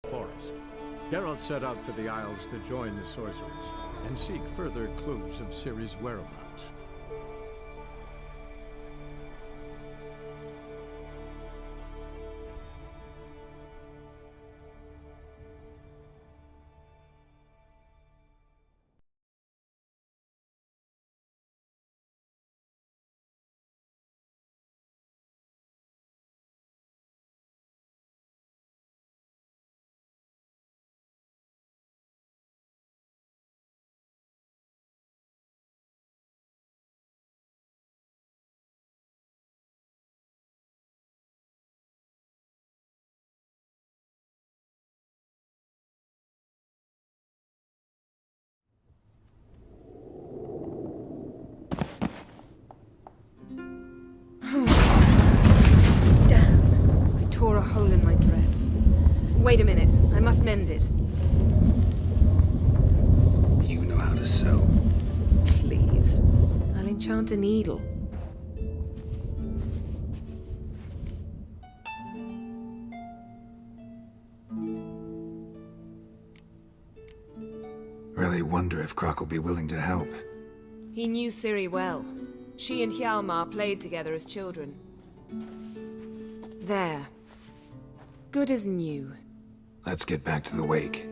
forest. Geralt set out for the Isles to join the sorcerers and seek further clues of Ciri's whereabouts. Damn. I tore a hole in my dress. Wait a minute. I must mend it. You know how to sew. Please. I'll enchant a needle. Really wonder if Croc will be willing to help. He knew Ciri well. She and Hjalmar played together as children. There. Good as new. Let's get back to the wake.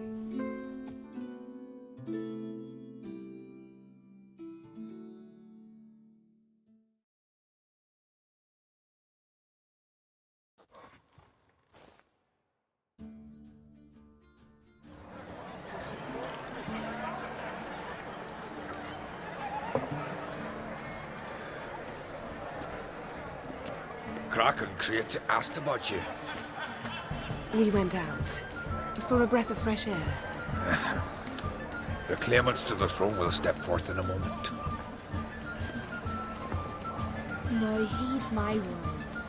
Croc and Crate asked about you. We went out. For a breath of fresh air. The claimants to the throne will step forth in a moment. Now heed my words.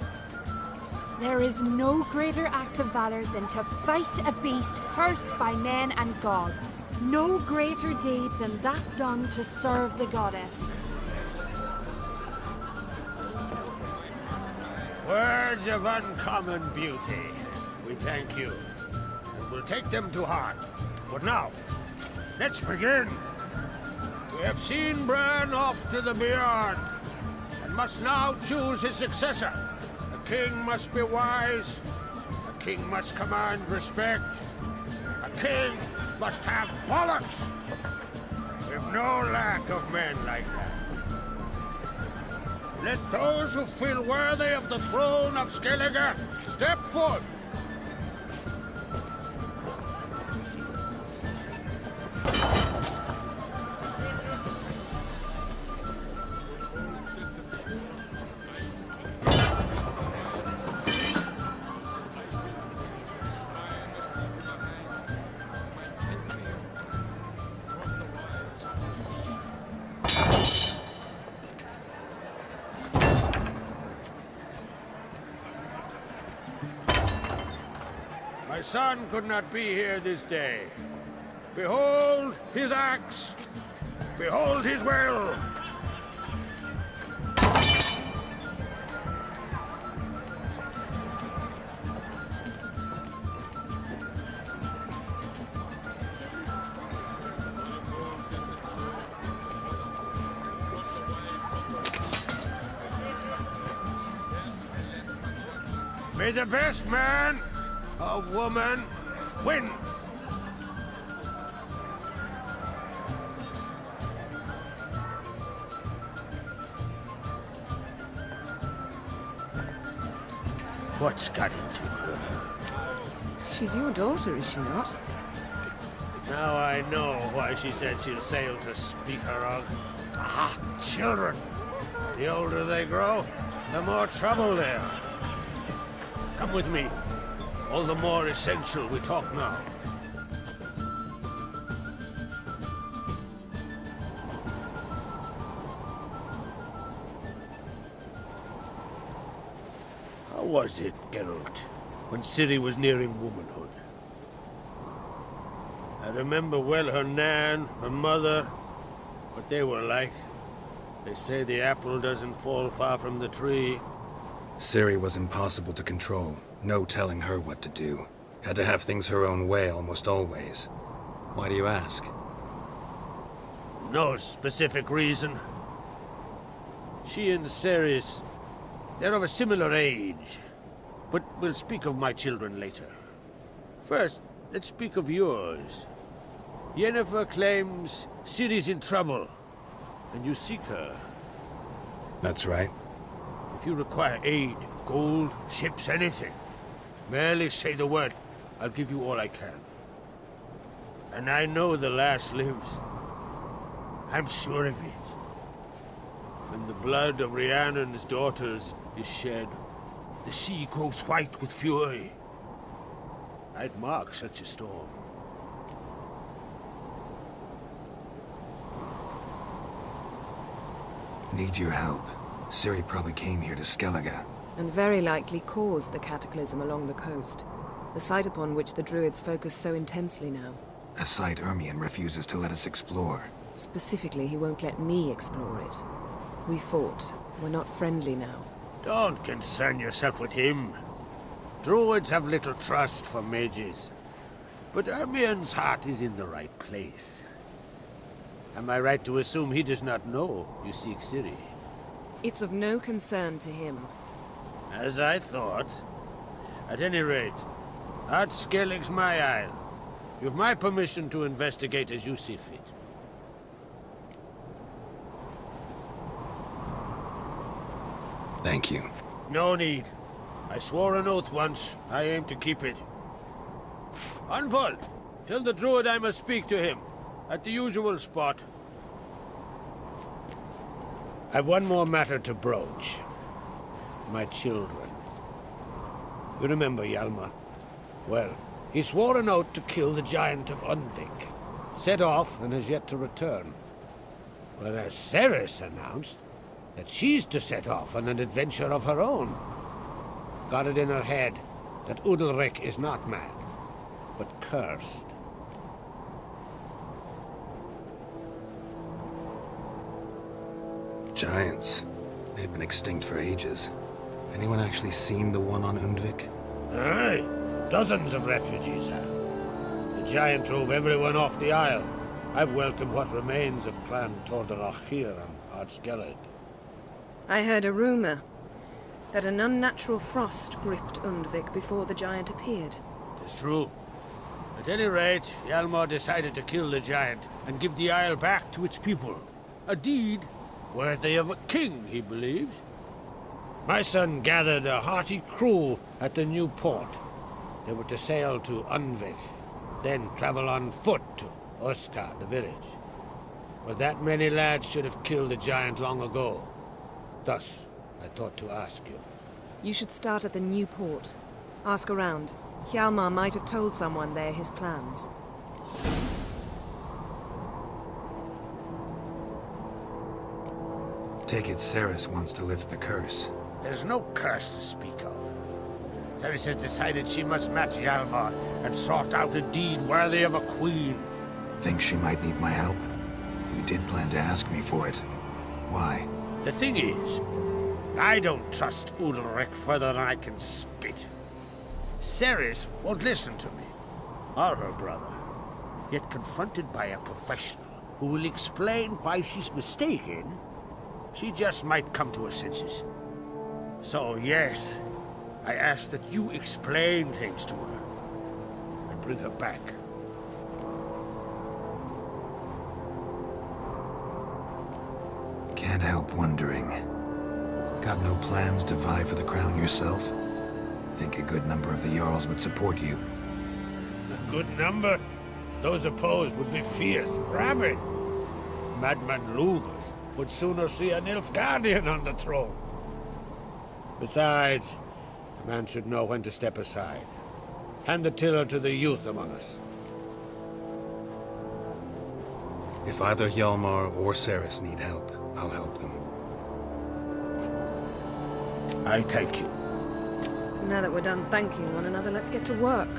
There is no greater act of valor than to fight a beast cursed by men and gods. No greater deed than that done to serve the goddess. Words of uncommon beauty. We thank you, and we'll take them to heart. But now, let's begin. We have seen Bran off to the Beyond, and must now choose his successor. A king must be wise. A king must command respect. A king must have bollocks. We've no lack of men like that. Let those who feel worthy of the throne of Skellige step forth. My son could not be here this day. Behold his axe. Behold his will. May the best man or woman win. What's got into her? She's your daughter, is she not? Now I know why she said she'll sail to speak her of. Ah, children. The older they grow, the more trouble they are. Come with me. All the more essential we talk now. How was it, Geralt, when Ciri was nearing womanhood? I remember well her nan, her mother, what they were like. They say the apple doesn't fall far from the tree. Ciri was impossible to control. No telling her what to do. Had to have things her own way almost always. Why do you ask? No specific reason. She and Ceres, they're of a similar age. But we'll speak of my children later. First, let's speak of yours. Yennefer claims Ciri's in trouble, and you seek her. That's right. If you require aid, gold, ships, anything, merely say the word. I'll give you all I can. And I know the lass lives. I'm sure of it. When the blood of Rhiannon's daughters is shed, the sea grows white with fury. I'd mark such a storm. Need your help. Ciri probably came here to Skellige. And very likely caused the cataclysm along the coast. The site upon which the Druids focus so intensely now. A site Ermion refuses to let us explore. Specifically, he won't let me explore it. We fought. We're not friendly now. Don't concern yourself with him. Druids have little trust for mages. But Ermion's heart is in the right place. Am I right to assume he does not know you seek Ciri? It's of no concern to him. As I thought. At any rate, Ard Skellig's my isle. You've my permission to investigate as you see fit. Thank you. No need. I swore an oath once. I aim to keep it. Unfold! Tell the druid I must speak to him. At the usual spot. I've one more matter to broach. My children. You remember Hjalmar? Well, he swore an oath to kill the Giant of Undvik. Set off and has yet to return. Whereas Ceres announced that she's to set off on an adventure of her own. Got it in her head that Udalryk is not mad, but cursed. Giants. They've been extinct for ages. Anyone actually seen the one on Undvik? Aye, dozens of refugees have. The giant drove everyone off the isle. I've welcomed what remains of Clan Tordarach here on Ard Skellig. I heard a rumor that an unnatural frost gripped Undvik before the giant appeared. It's true. At any rate, Hjalmar decided to kill the giant and give the isle back to its people. A deed worthy of a king, he believes. My son gathered a hearty crew at the new port. They were to sail to Undvik, then travel on foot to Uskar, the village. But that many lads should have killed the giant long ago. Thus, I thought to ask you. You should start at the new port. Ask around. Hjalmar might have told someone there his plans. Take it Ceres wants to lift the curse. There's no curse to speak of. Ceres has decided she must match Hjalmar and sort out a deed worthy of a queen. Think she might need my help? You did plan to ask me for it. Why? The thing is, I don't trust Udalryk further than I can spit. Ceres won't listen to me, or her brother. Yet confronted by a professional who will explain why she's mistaken, she just might come to her senses. So yes, I ask that you explain things to her and bring her back. Can't help wondering. Got no plans to vie for the crown yourself? Think a good number of the Jarls would support you. A good number? Those opposed would be fierce, rabid. Madman Lugus would sooner see a Nilfgaardian on the throne. Besides, a man should know when to step aside. Hand the tiller to the youth among us. If either Hjalmar or Ceres need help, I'll help them. I thank you. Now that we're done thanking one another, let's get to work.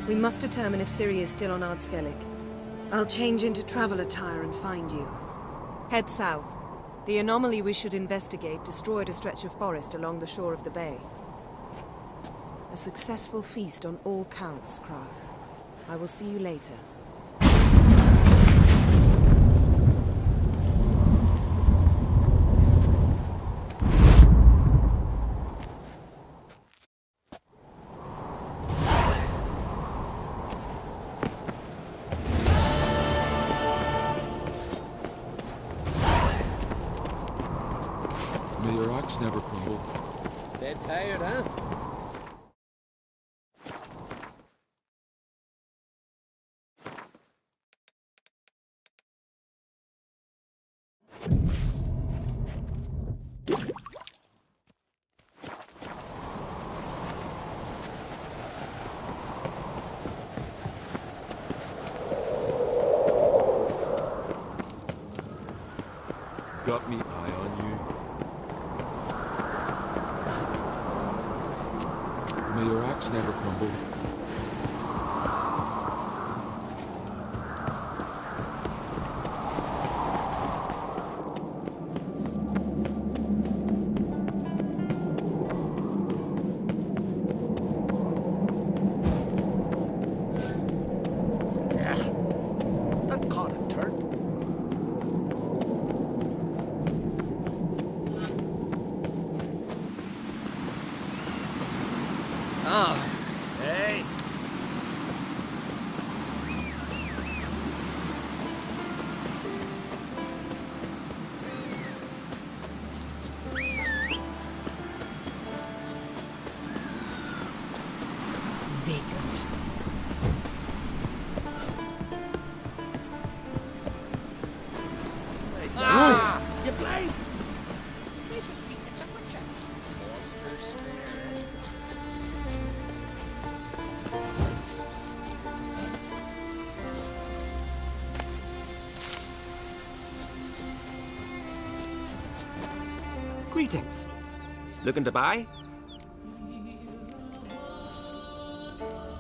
We must determine if Ciri is still on Ard Skellig. I'll change into travel attire and find you. Head south. The anomaly we should investigate destroyed a stretch of forest along the shore of the bay. A successful feast on all counts, Krach. I will see you later. May your axe never crumble. Dead tired, huh? Got me eye on you. May your axe never crumble. That caught a turn. Ah, Hey, Vagrant. you blind? Greetings. Looking to buy?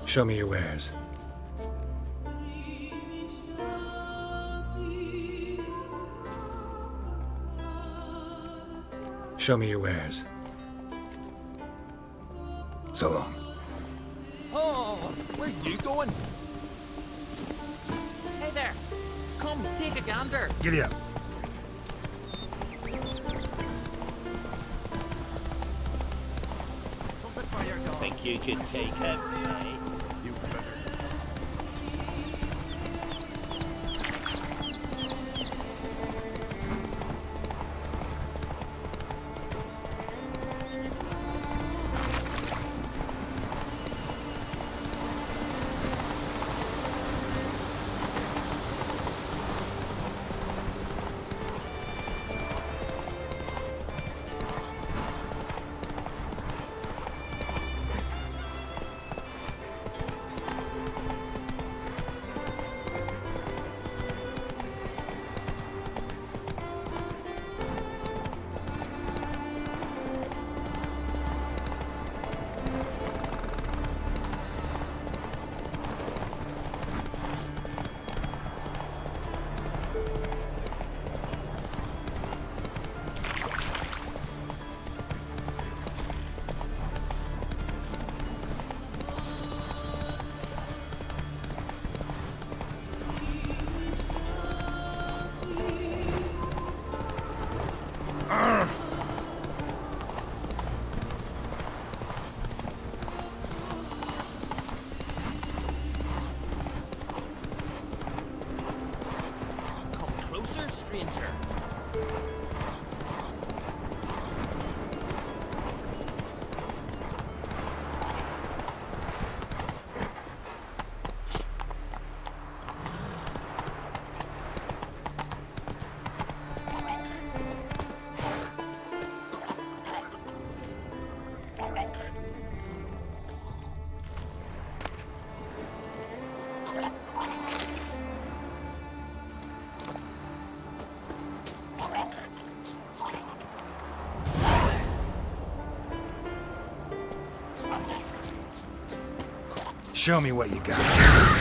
Show me your wares. Show me your wares. So long. Oh, where you going? Hey there. Come, take a gander. Giddy up. think you could take him, eh? You better. Come closer, stranger. Show me what you got.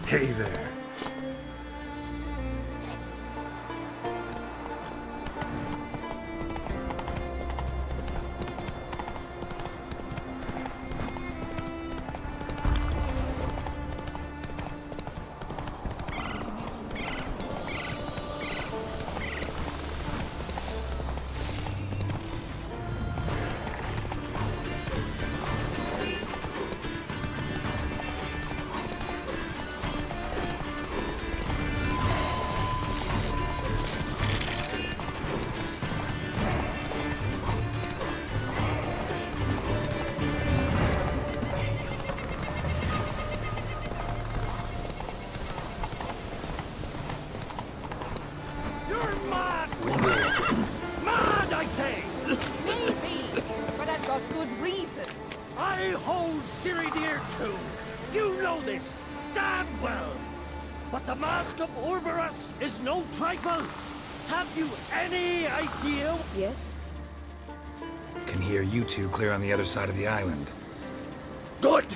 Hey there. You're mad! Mad, I say! Maybe, but I've got good reason. I hold Ciridir too. You know this damn well. But the Mask of Orberus is no trifle. Have you any idea? Yes? Can hear you two clear on the other side of the island. Good.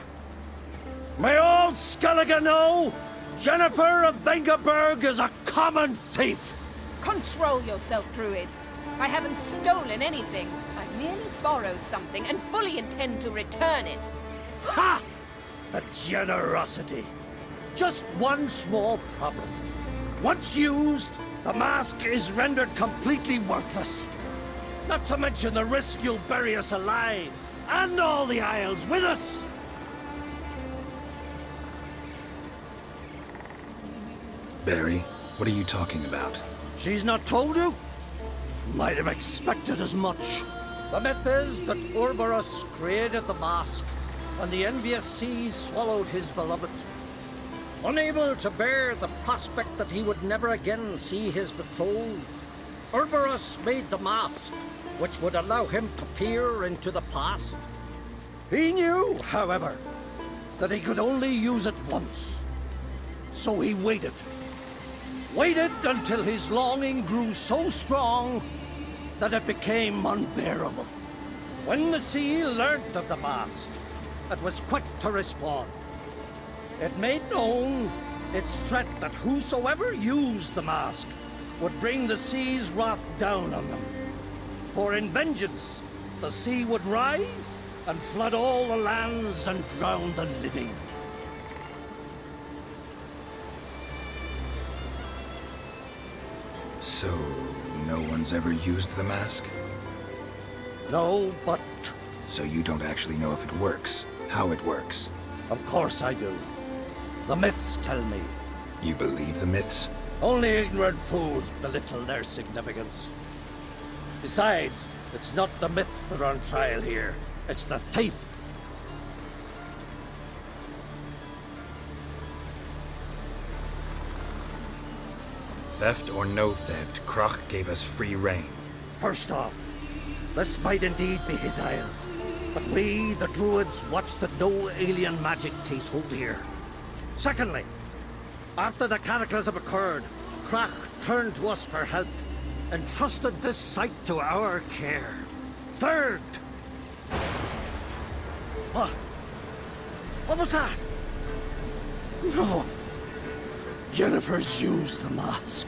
May all Skellige know Jennifer of Vengerberg is a common thief. Control yourself, Druid. I haven't stolen anything. I've merely borrowed something and fully intend to return it. Ha! The generosity. Just one small problem. Once used, the mask is rendered completely worthless. Not to mention the risk you'll bury us alive, and all the Isles with us. Barry, what are you talking about? She's not told you? Might have expected as much. The myth is that Orberus created the mask, and the envious seas swallowed his beloved. Unable to bear the prospect that he would never again see his betrothed, Orberus made the mask, which would allow him to peer into the past. He knew, however, that he could only use it once. So he waited. Waited until his longing grew so strong that it became unbearable. When the sea learnt of the mask, it was quick to respond. It made known its threat that whosoever used the mask would bring the sea's wrath down on them. For in vengeance, the sea would rise and flood all the lands and drown the living. So, no one's ever used the mask? No, but So you don't actually know if it works, how it works? of course I do. The myths tell me. You believe the myths? Only ignorant fools belittle their significance. Besides, it's not the myths that are on trial here. It's the thief. Theft or no theft, Krach gave us free rein. First off, this might indeed be his isle. But we, the Druids, watch that no alien magic takes hold here. Secondly, after the cataclysm occurred, Krach turned to us for help, and trusted this site to our care. Third... What was that? No. Jennifer's used the mask.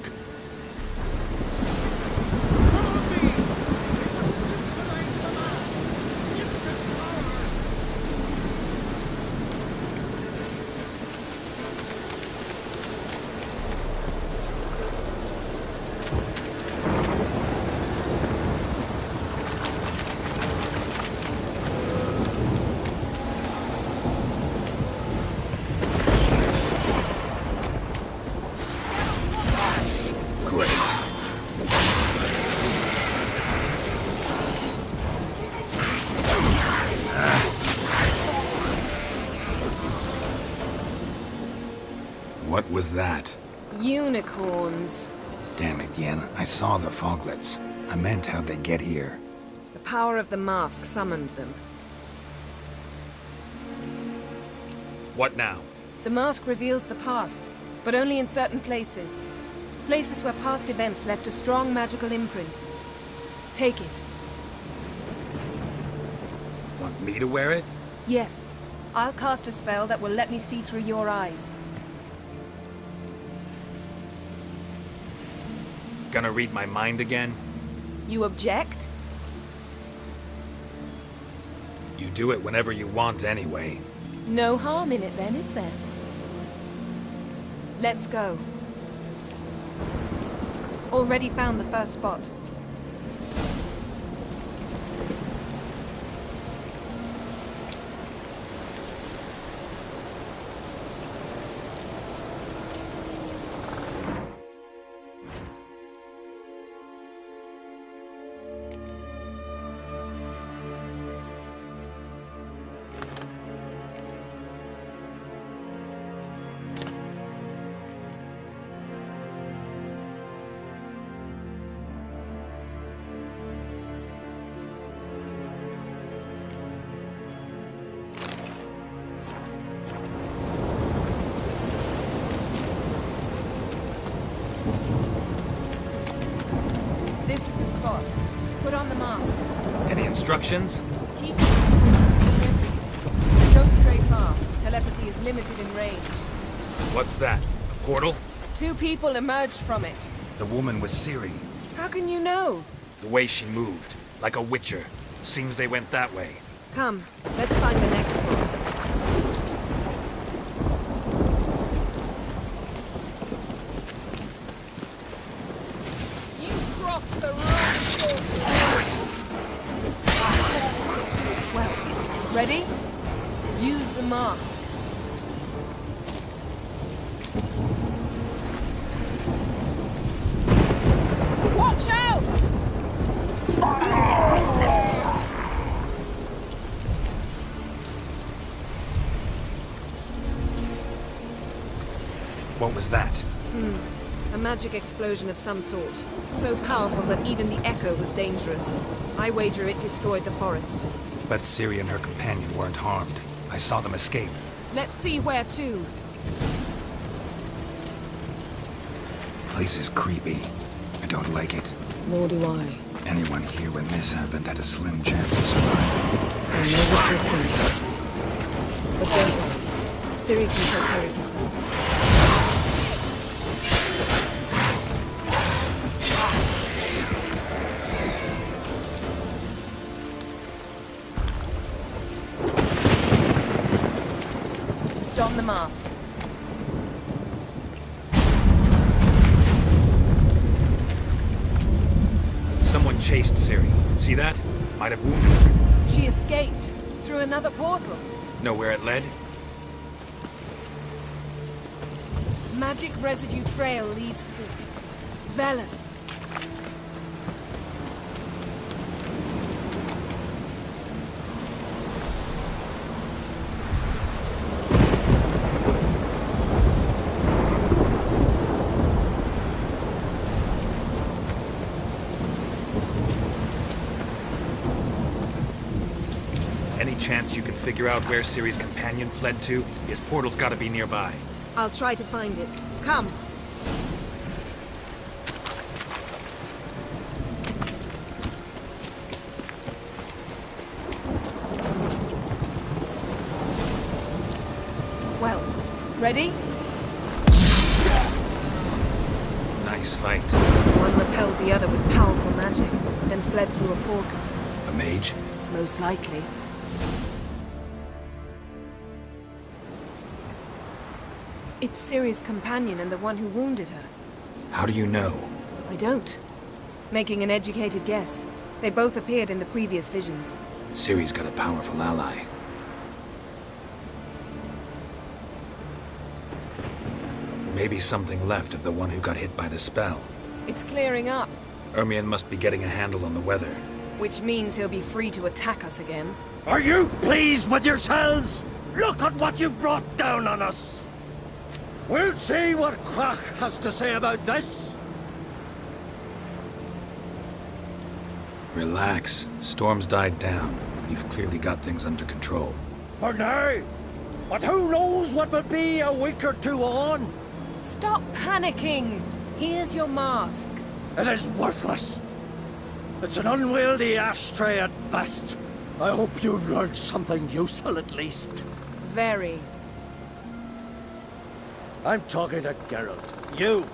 What was that? Unicorns. Damn it, Yen. I saw the foglets. I meant how'd they get here? The power of the mask summoned them. What now? The mask reveals the past, but only in certain places. Places where past events left a strong magical imprint. Take it. Want me to wear it? Yes. I'll cast a spell that will let me see through your eyes. Gonna read my mind again? You object? You do it whenever you want anyway. No harm in it then, is there? Let's go. Already found the first spot. This is the spot. Put on the mask. Any instructions? Keep seeing everything. Don't stray far. Telepathy is limited in range. What's that? A portal? 2 people emerged from it. The woman was Ciri. How can you know? The way she moved. Like a witcher. Seems they went that way. Come, let's find the next spot. You crossed the wrong sources. Well, ready? Use the mask. Watch out! What was that? A magic explosion of some sort. So powerful that even the echo was dangerous. I wager it destroyed the forest. But Ciri and her companion weren't harmed. I saw them escape. Let's see where to. Place is creepy. I don't like it. Nor do I. Anyone here when this happened had a slim chance of surviving. I know what you're thinking. But don't worry. Ciri can take care of herself. Don the mask. Someone chased Ciri. See that? Might have wounded her. She escaped through another portal. Know where it led? Magic residue trail leads to Velen. Any chance you can figure out where Ciri's companion fled to? His portal's gotta be nearby. I'll try to find it. Come. Well, ready? Nice fight. One repelled the other with powerful magic, then fled through a portal. A mage? Most likely. It's Ciri's companion and the one who wounded her. How do you know? I don't. Making an educated guess. They both appeared in the previous visions. Ciri's got a powerful ally. Maybe something left of the one who got hit by the spell. It's clearing up, Ermion must be getting a handle on the weather. which means he'll be free to attack us again. Are you pleased with yourselves? Look at what you've brought down on us. We'll see what Crach has to say about this. Relax. Storm's died down. You've clearly got things under control. For now. But who knows what will be a week or two on? Stop panicking! Here's your mask. It is worthless. It's an unwieldy ashtray at best. I hope you've learned something useful at least. Very. I'm talking to Geralt. You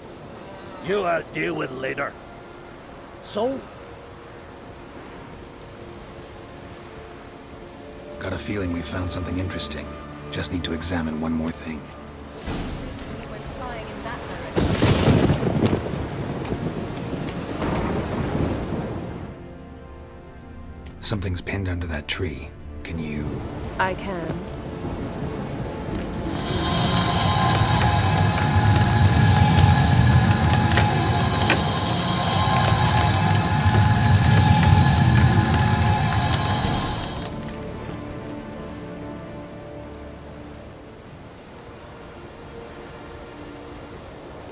I'll deal with later. So? Got a feeling we found something interesting. Just need to examine one more thing. We went flying in that direction. Something's pinned under that tree. Can you... I can.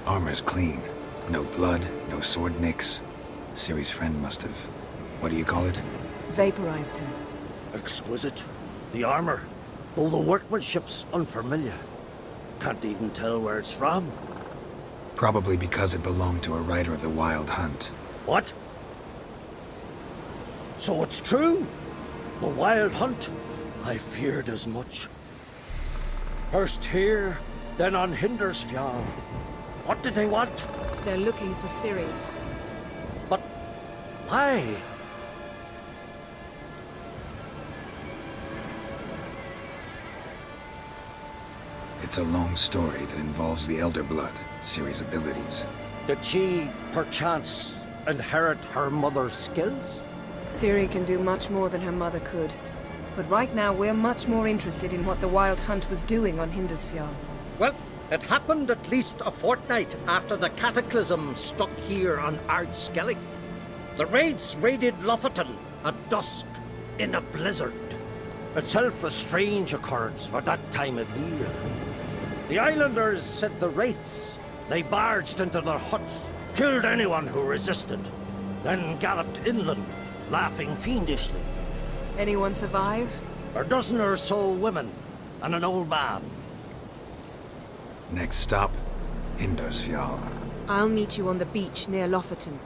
Armor's clean. No blood, no sword nicks. Ciri's friend must have... What do you call it? Vaporized him. Exquisite. The armor. All the workmanship's unfamiliar. Can't even tell where it's from. Probably because it belonged to a rider of the Wild Hunt. What? So it's true? The Wild Hunt? I feared as much. First here, then on Hindersfjall. What did they want? They're looking for Ciri. But why? It's a long story that involves the Elder Blood, Ciri's abilities. Did she, perchance, inherit her mother's skills? Ciri can do much more than her mother could. But right now, we're much more interested in what the Wild Hunt was doing on Hindersfjall. Well, it happened at least a fortnight after the cataclysm struck here on Ardskellig. The raids raided Lofoten at dusk in a blizzard. Itself a strange occurrence for that time of year. The islanders said the wraiths. They barged into their huts, killed anyone who resisted, then galloped inland, laughing fiendishly. Anyone survive? A dozen or so women and an old man. Next stop, Hindersfjall. I'll meet you on the beach near Lofoten.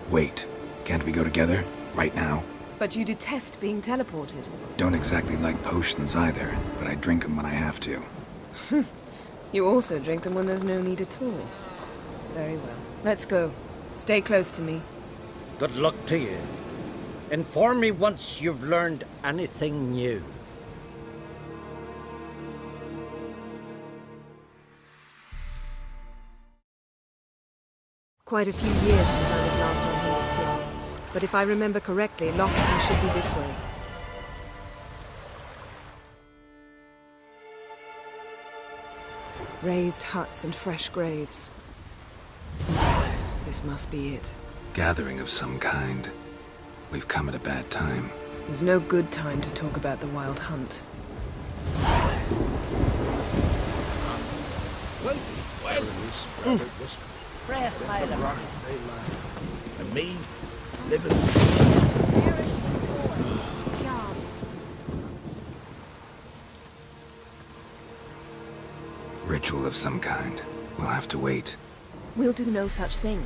Wait, can't we go together? Right now? But you detest being teleported. Don't exactly like potions either, but I drink them when I have to. You also drink them when there's no need at all. Very well. Let's go. Stay close to me. Good luck to you. Inform me once you've learned anything new. Quite a few years since I was last on Hindersfjall. But if I remember correctly, Lofoten should be this way. Raised huts and fresh graves. This must be it. Gathering of some kind. We've come at a bad time. There's no good time to talk about the Wild Hunt. Press my And me, living. Ritual of some kind. We'll have to wait. We'll do no such thing.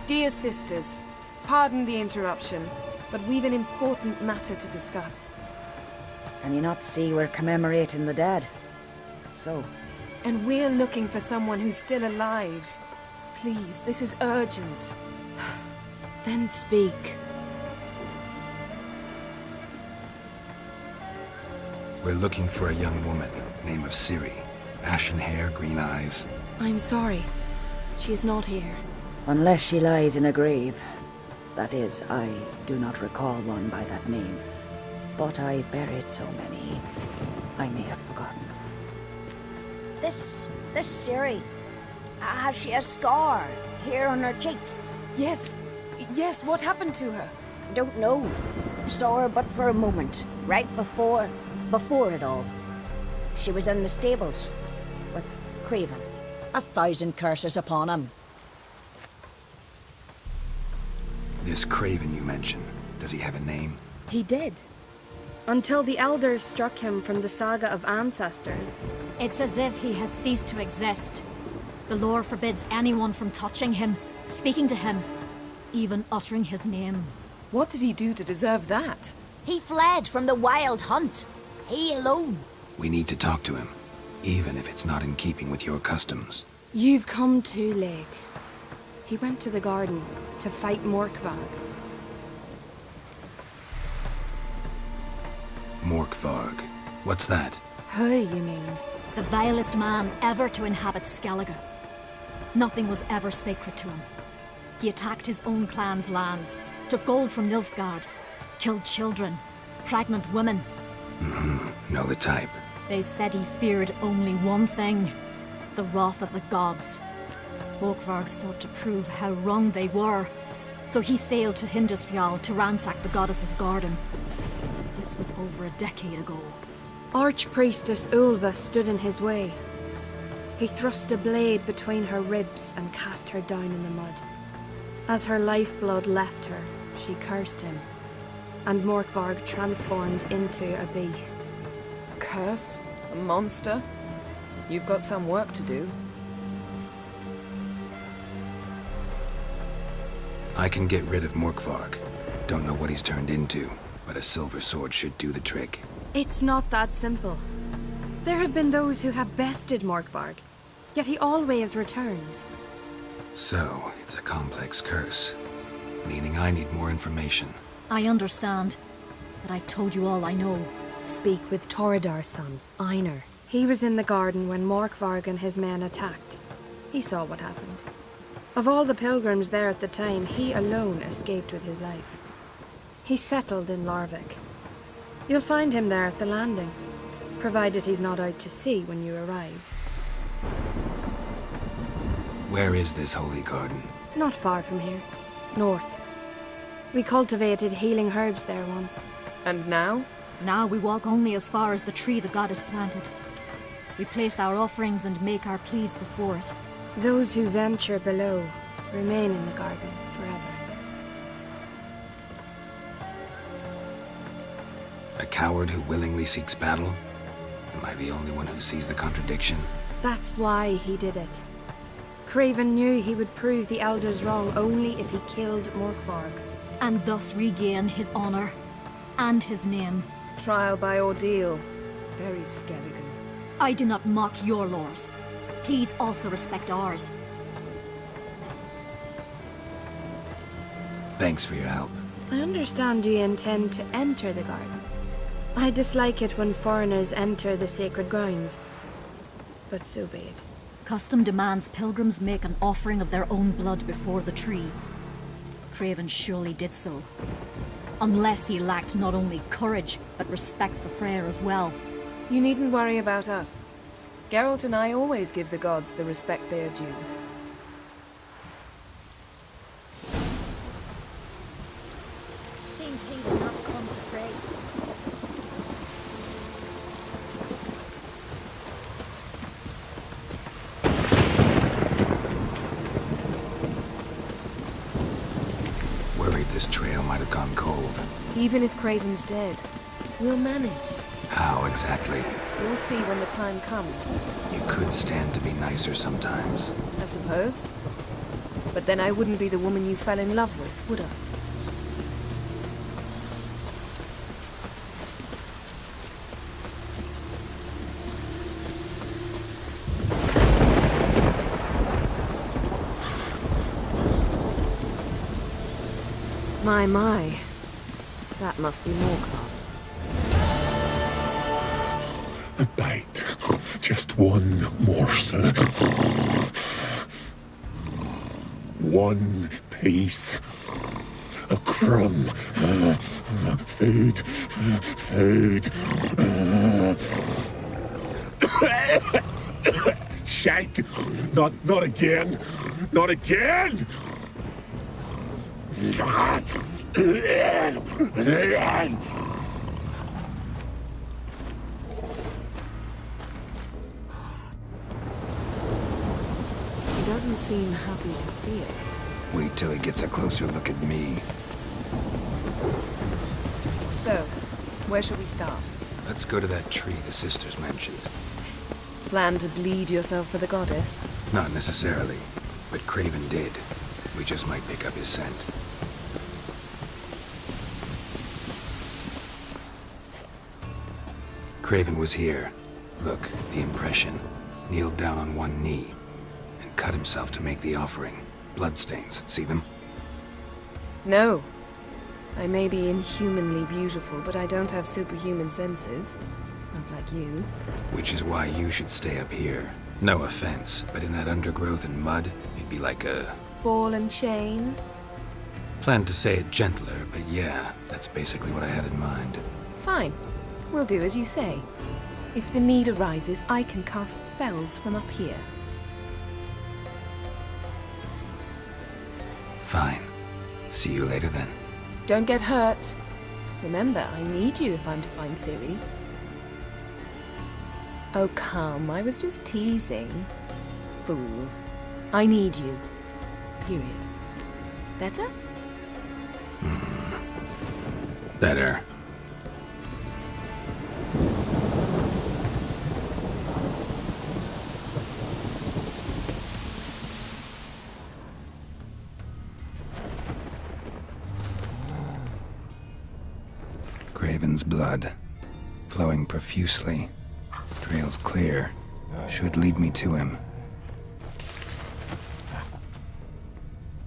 Dear sisters, pardon the interruption, but we've an important matter to discuss. Can you not see we're commemorating the dead? So? And we're looking for someone who's still alive. Please, this is urgent. Then speak. We're looking for a young woman, name of Ciri. Ashen hair, green eyes. I'm sorry. She is not here. Unless she lies in a grave. That is, I do not recall one by that name. But I've buried so many, I may have forgotten. This Ciri, has she a scar here on her cheek? Yes, what happened to her? Don't know. Saw her but for a moment, right before it all. She was in the stables with Craven. 1,000 curses upon him. This Craven you mentioned, does he have a name? He did. Until the elders struck him from the saga of ancestors. It's as if he has ceased to exist. The lore forbids anyone from touching him, speaking to him, even uttering his name. What did he do to deserve that? He fled from the Wild Hunt. He alone. We need to talk to him, even if it's not in keeping with your customs. You've come too late. He went to the garden to fight Morkvarg. Morkvarg. What's that? Who, you mean? The vilest man ever to inhabit Skellige. Nothing was ever sacred to him. He attacked his own clan's lands, took gold from Nilfgaard, killed children, pregnant women. Know the type. They said he feared only one thing, the wrath of the gods. Morkvarg sought to prove how wrong they were, so he sailed to Hindisfjall to ransack the goddess's garden. This was over a decade ago. Archpriestess Ulva stood in his way. He thrust a blade between her ribs and cast her down in the mud. As her lifeblood left her, she cursed him, and Morkvarg transformed into a beast. A curse? A monster? You've got some work to do. I can get rid of Morkvarg. Don't know what he's turned into, but a silver sword should do the trick. It's not that simple. There have been those who have bested Morkvarg, yet he always returns. So, it's a complex curse, meaning I need more information. I understand, but I've told you all I know. Speak with Toradar's son, Einar. He was in the garden when Morkvarg and his men attacked. He saw what happened. Of all the pilgrims there at the time, he alone escaped with his life. He settled in Larvik. You'll find him there at the landing, provided he's not out to sea when you arrive. Where is this holy garden? Not far from here. North. We cultivated healing herbs there once. And now? Now we walk only as far as the tree the goddess planted. We place our offerings and make our pleas before it. Those who venture below remain in the garden forever. A coward who willingly seeks battle? Am I the only one who sees the contradiction? That's why he did it. Craven knew he would prove the elders wrong only if he killed Morkvarg. And thus regain his honor and his name. Trial by ordeal. Very Skelligan. I do not mock your laws. Please also respect ours. Thanks for your help. I understand you intend to enter the garden. I dislike it when foreigners enter the sacred grounds, but so be it. Custom demands pilgrims make an offering of their own blood before the tree. Craven surely did so. Unless he lacked not only courage, but respect for Freyr as well. You needn't worry about us. Geralt and I always give the gods the respect they are due. Seems he did not come to pray. Worried this trail might have gone cold. Even if Craven's dead, we'll manage. How exactly? You'll see when the time comes. You could stand to be nicer sometimes. I suppose. But then I wouldn't be the woman you fell in love with, would I? My. That must be Morkvarg. A bite. Just one morsel. One piece. A crumb. Food. Food. Shite. Not again. Not again. He doesn't seem happy to see us. Wait till he gets a closer look at me. So, where shall we start? Let's go to that tree the sisters mentioned. Plan to bleed yourself for the goddess? Not necessarily, but Craven did. We just might pick up his scent. Craven was here. Look, the impression. Kneeled down on one knee. and cut himself to make the offering. Bloodstains, see them? No. I may be inhumanly beautiful, but I don't have superhuman senses. Not like you. Which is why you should stay up here. No offense, but in that undergrowth and mud, you'd be like a... Ball and chain? Planned to say it gentler, but yeah, that's basically what I had in mind. Fine. We'll do as you say. If the need arises, I can cast spells from up here. Fine. See you later then. Don't get hurt. Remember, I need you if I'm to find Ciri. Oh, come. I was just teasing. Fool. I need you. Period. Better? Better. Craven's blood, flowing profusely. Trail's clear. Should lead me to him.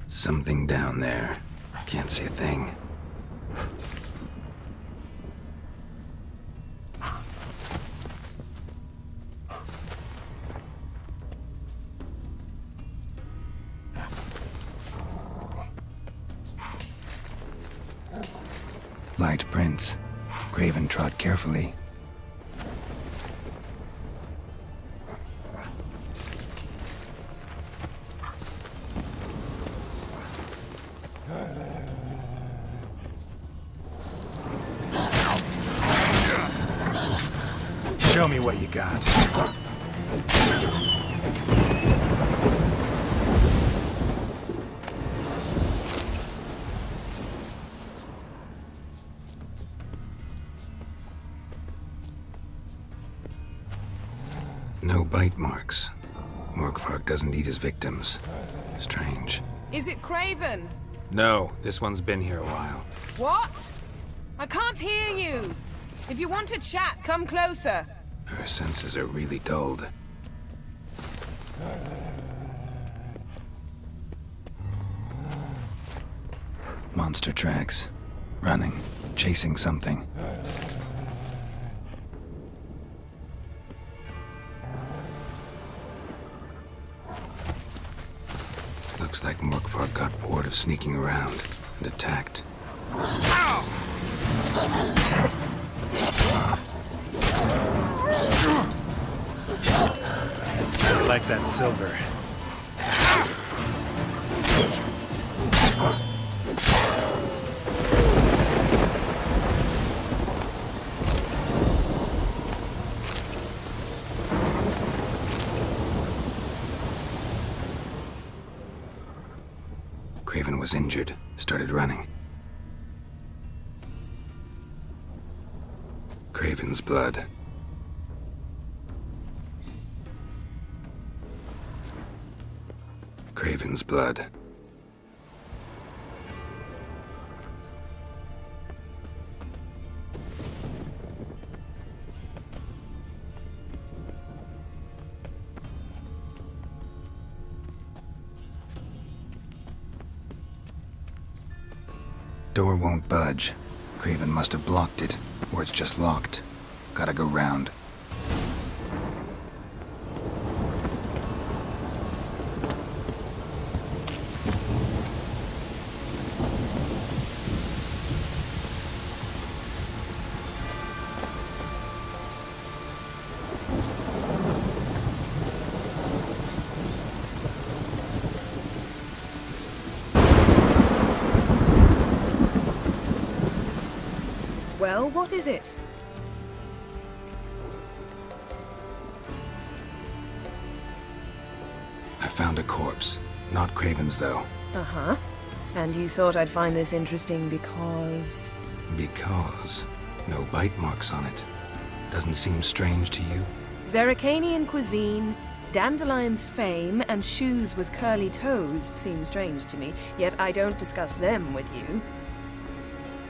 Something down there. Can't see a thing. Light prints. Craven trod carefully. Show me what you got. No bite marks. Morgvarg doesn't eat his victims. Strange. Is it Craven? No, this one's been here a while. What? I can't hear you. If you want to chat, come closer. Her senses are really dulled. Monster tracks. Running. Chasing something. Looks like Morgvarg got bored of sneaking around and attacked. I like that silver. Craven was injured, started running. Craven's blood. Craven's blood. Door won't budge. Craven must have blocked it, or it's just locked. Gotta go round. Well, what is it? I found a corpse. Not Craven's, though. Uh-huh. And you thought I'd find this interesting because... Because no bite marks on it. Doesn't seem strange to you? Zerrikanian cuisine, Dandelion's fame, and shoes with curly toes seem strange to me, yet I don't discuss them with you.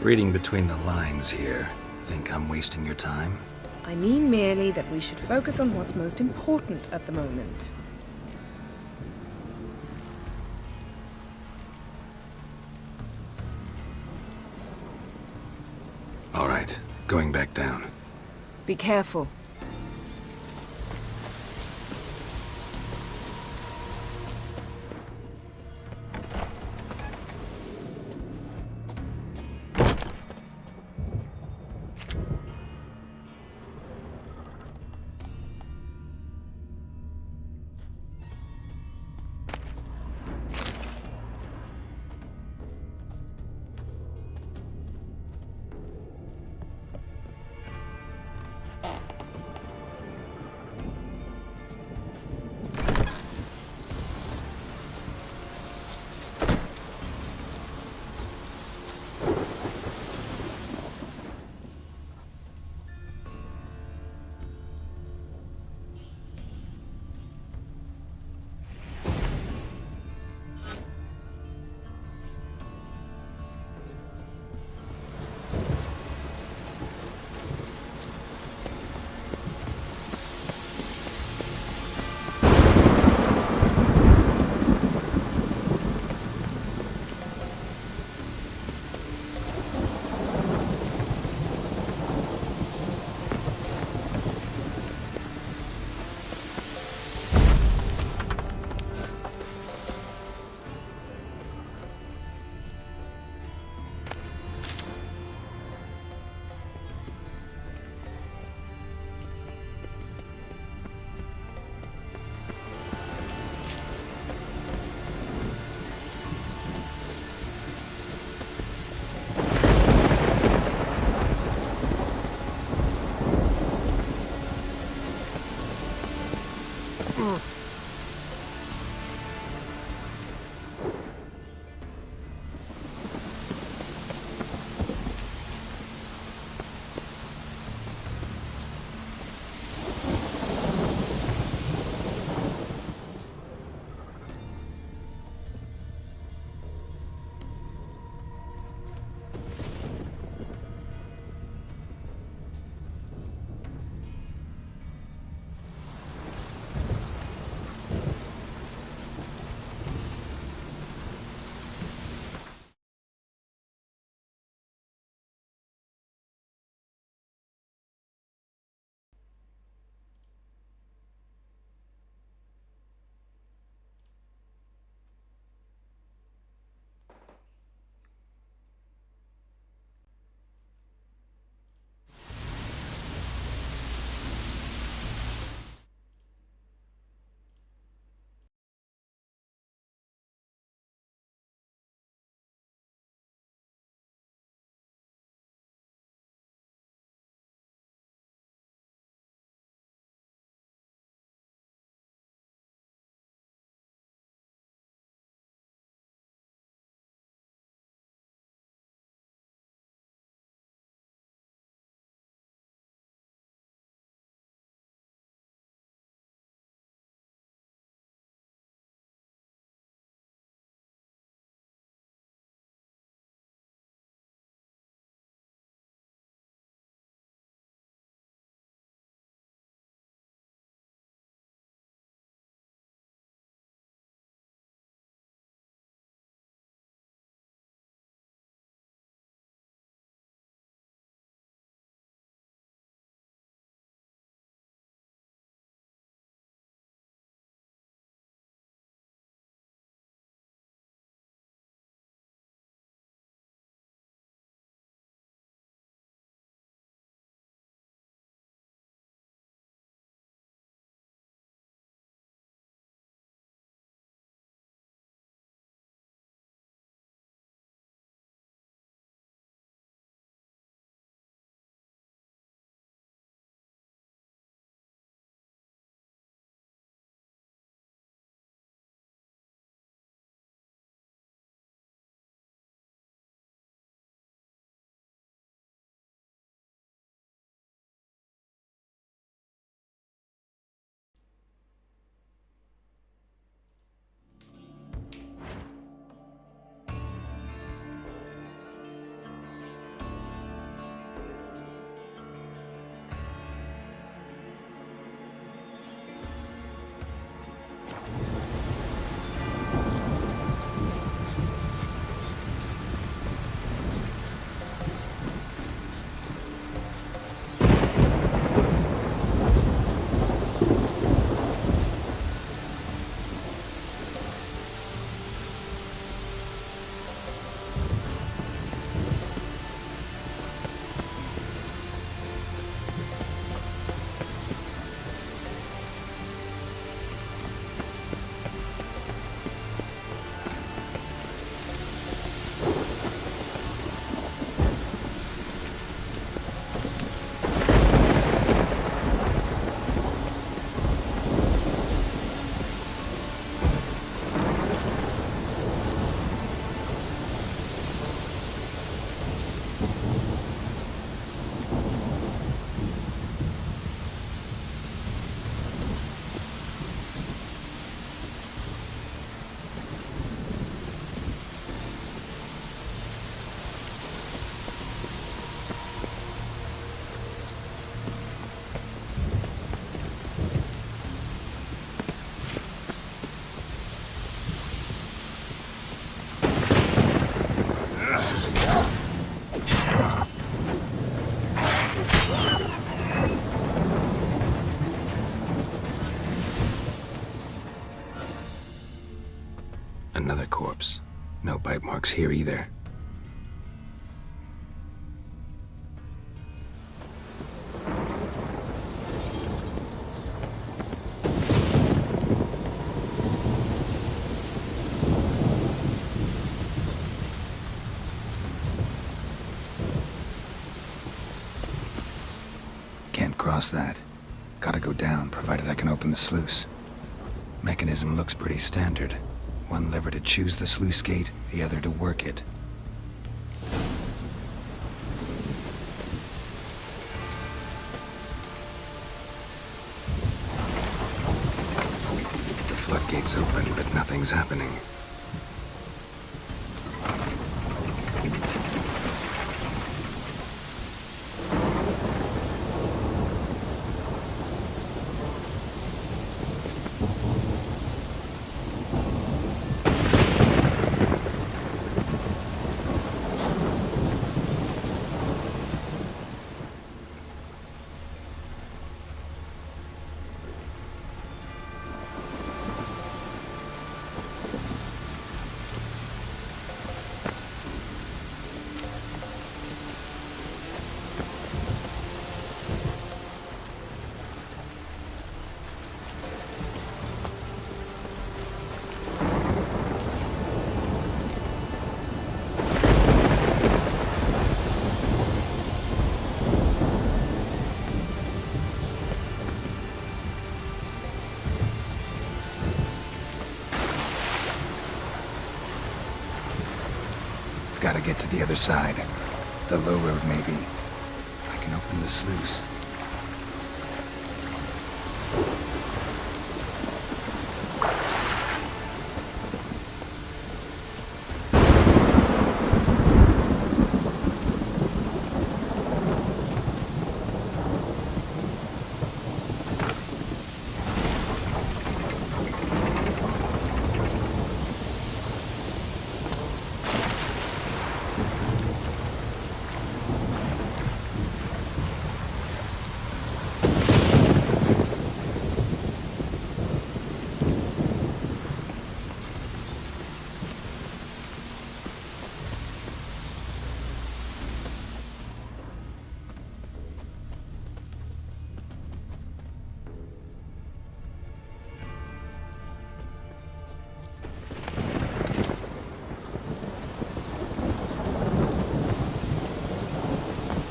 Reading between the lines here. Think I'm wasting your time? I mean merely that we should focus on what's most important at the moment. Going back down. Be careful. corpse. No bite marks here either. Can't cross that. Gotta go down, provided I can open the sluice. Mechanism looks pretty standard. One lever to choose the sluice gate, the other to work it. The floodgate's open, but nothing's happening. Gotta get to the other side. The low road, maybe. I can open the sluice.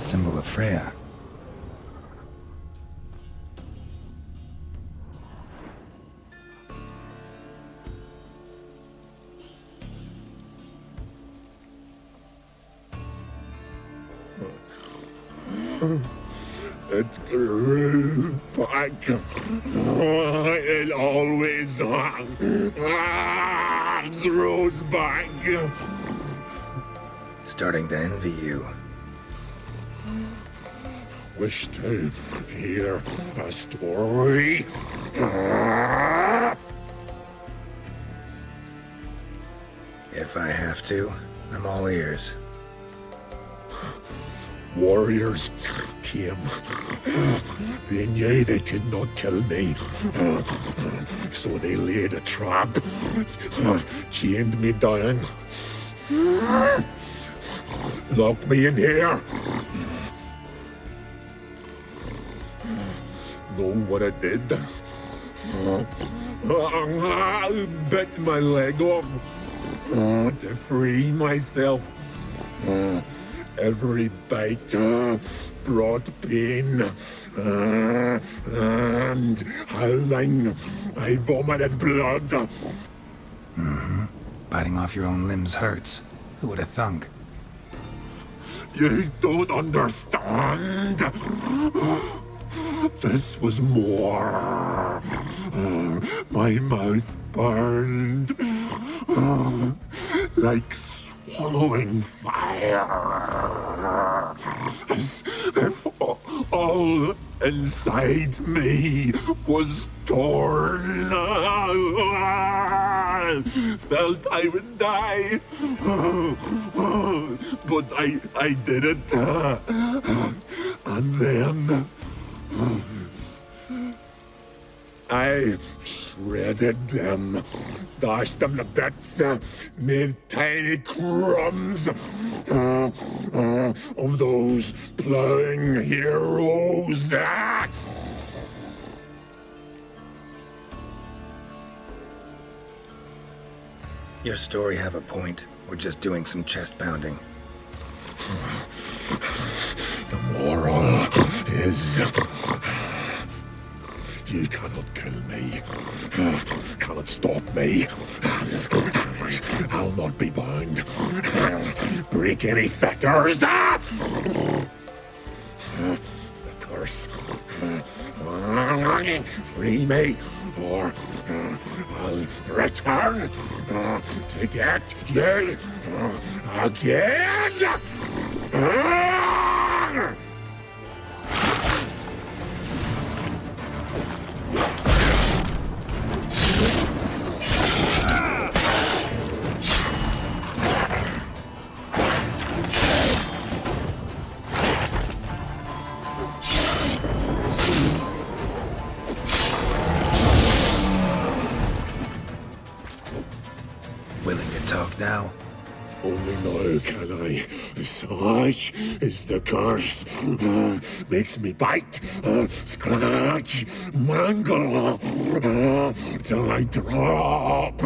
Symbol of Freya. It grew back. It always grows back. Starting to envy you. Wish to hear a story. If I have to, I'm all ears. Warriors came. They knew they could not kill me. So they laid a trap. Chained me down. Locked me in here. Know what I did? Bit my leg off to free myself. Every bite brought pain and howling. I vomited blood. Mm-hmm. Biting off your own limbs hurts. Who would have thunk? You don't understand. This was more. My mouth burned like swallowing fire. As if all inside me was torn. Felt I would die. But I did it. And then I I shredded them, dashed them to bits, made tiny crumbs of those plowing heroes. Your story have a point. We're just doing some chest pounding. The moral is... You cannot kill me. Cannot stop me. I'll not be bound. Break any fetters. The curse. Free me, or I'll return to get you again. Willing to talk now? Only now can I. Such is the curse. Makes me bite, scratch, mangle, till I drop.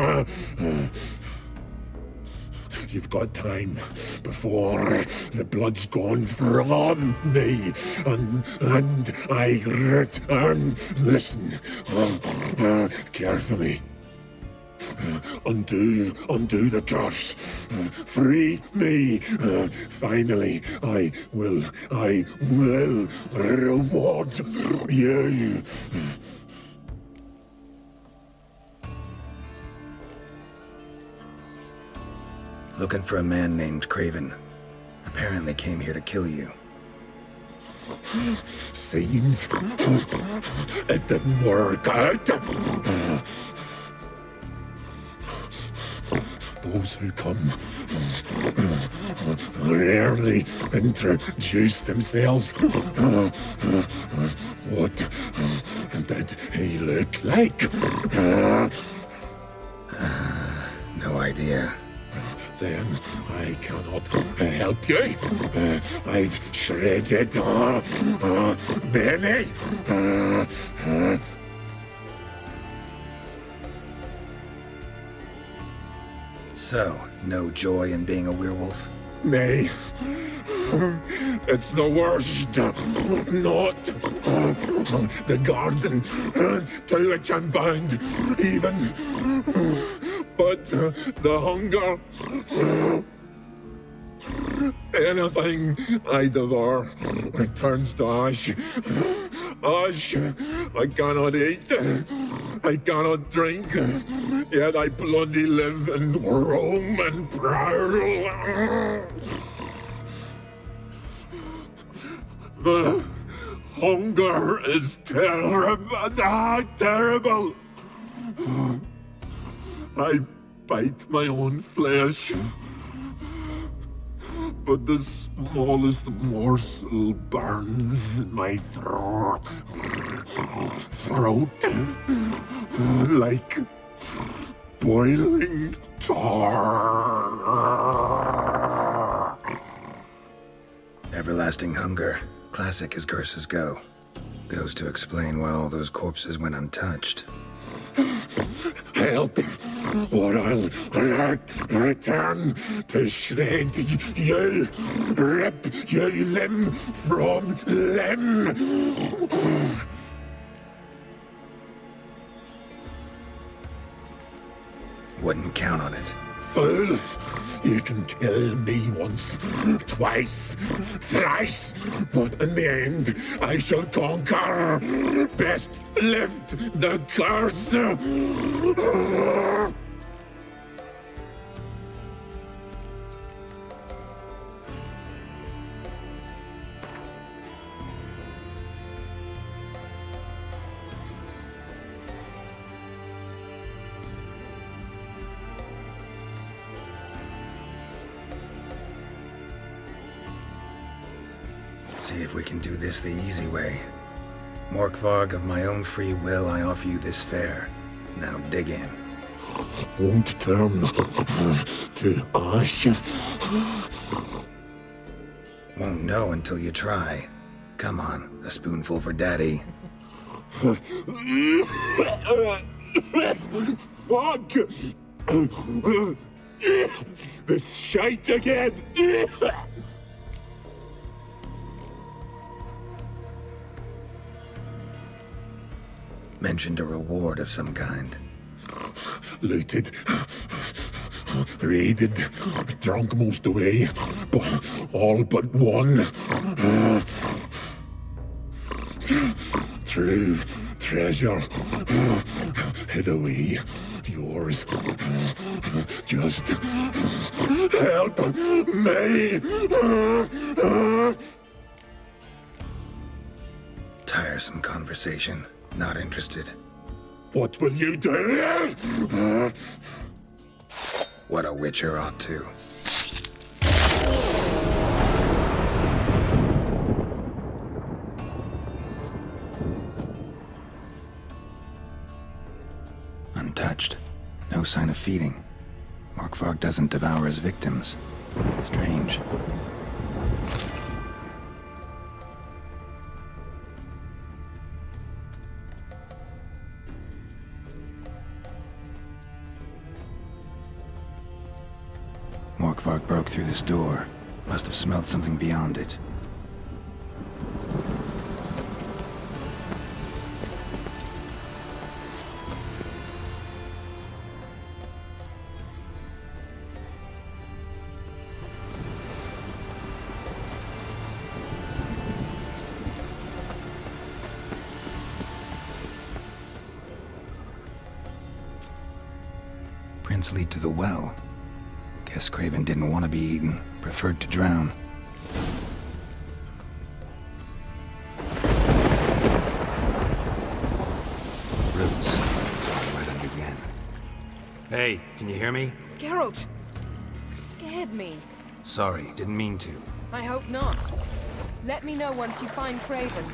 You've got time before the blood's gone from me, and I return. Listen, carefully. Undo the curse. Free me. Finally, I will reward you. Looking for a man named Craven. Apparently came here to kill you. Seems it didn't work out. Those who come rarely introduce themselves. What did he look like? No idea. Then I cannot help you. I've shredded many. So, no joy in being a werewolf? Nay. It's the worst. Not the garden to which I'm bound, even. But the hunger. Anything I devour returns to ash. Ash I cannot eat. I cannot drink. Yet I bloody live and roam and prowl. The hunger is terrible. I bite my own flesh, but the smallest morsel burns in my throat like boiling tar. Everlasting hunger. Classic as curses go. Goes to explain why all those corpses went untouched. Help, or I'll return to shred you, rip you limb from limb. Wouldn't count on it. Fool, you can kill me once, twice, thrice, but in the end, I shall conquer. Best lift the curse. See if we can do this the easy way. Morkvarg, of my own free will, I offer you this fare. Now dig in. Won't turn to ash. Won't know until you try. Come on, a spoonful for Daddy. Fuck! This shite again! Mentioned a reward of some kind. Looted, raided, drunk most away, but all but one. True treasure hid away. Yours. Just help me. Tiresome conversation. Not interested. What will you do? What a witcher ought to. Untouched. No sign of feeding. Morkvarg doesn't devour his victims. Strange. Morkvarg broke through this door. Must have smelled something beyond it. Prints lead to the well. Guess Craven didn't want to be eaten, preferred to drown. Roots. Right under Yen. Hey, can you hear me? Geralt! You scared me. Sorry, didn't mean to. I hope not. Let me know once you find Craven.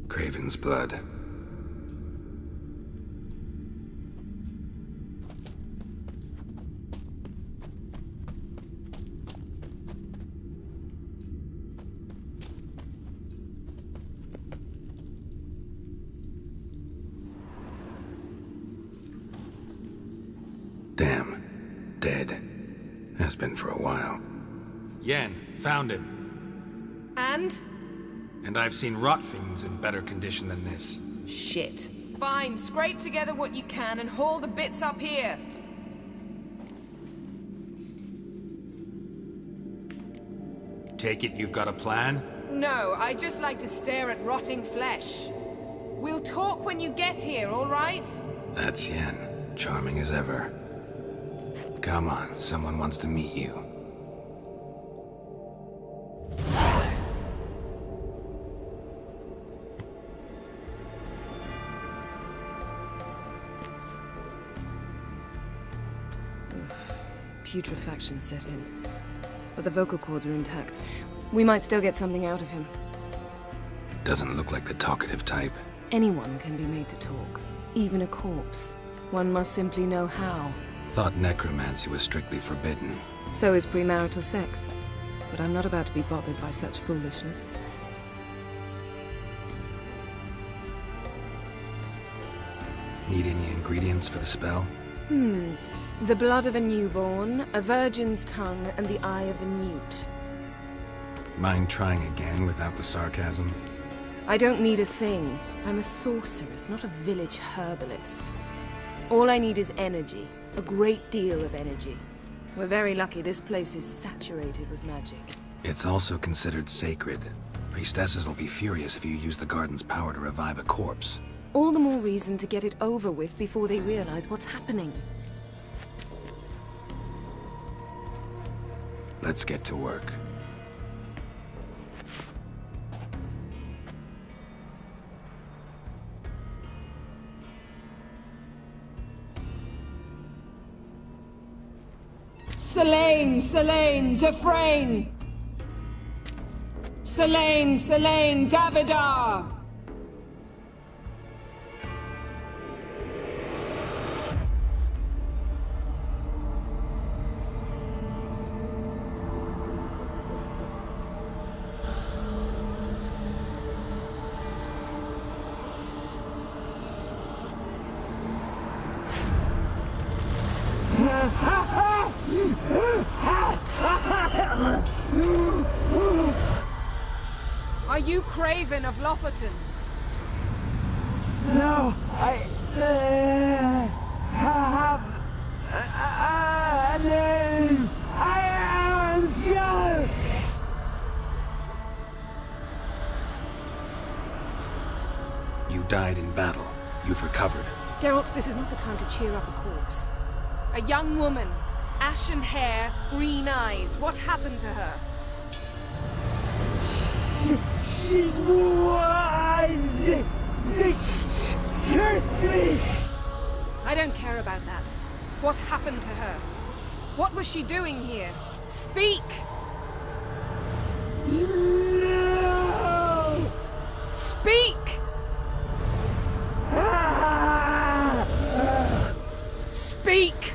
Craven's blood. Damn. Dead. Has been for a while. Yen, found him. And? And I've seen rot fiends in better condition than this. Shit. Fine, scrape together what you can and haul the bits up here. Take it you've got a plan? No, I just like to stare at rotting flesh. We'll talk when you get here, all right? That's Yen. Charming as ever. Come on, someone wants to meet you. Putrefaction set in. But the vocal cords are intact. We might still get something out of him. Doesn't look like the talkative type. Anyone can be made to talk. Even a corpse. One must simply know how. Thought necromancy was strictly forbidden. So is premarital sex. But I'm not about to be bothered by such foolishness. Need any ingredients for the spell? The blood of a newborn, a virgin's tongue, and the eye of a newt. Mind trying again without the sarcasm? I don't need a thing. I'm a sorceress, not a village herbalist. All I need is energy. A great deal of energy. We're very lucky this place is saturated with magic. It's also considered sacred. Priestesses will be furious if you use the garden's power to revive a corpse. All the more reason to get it over with before they realize what's happening. Let's get to work. Selene, Selene, Defrain! Selene, Selene, Davidar! Are you Craven of Lofoten? No, I have a name. I am Skjall. You died in battle. You've recovered. Geralt, this is not the time to cheer up a corpse. A young woman, ashen hair, green eyes. What happened to her? She's wise. They cursed me. I don't care about that. What happened to her? What was she doing here? Speak! No! Speak! Speak!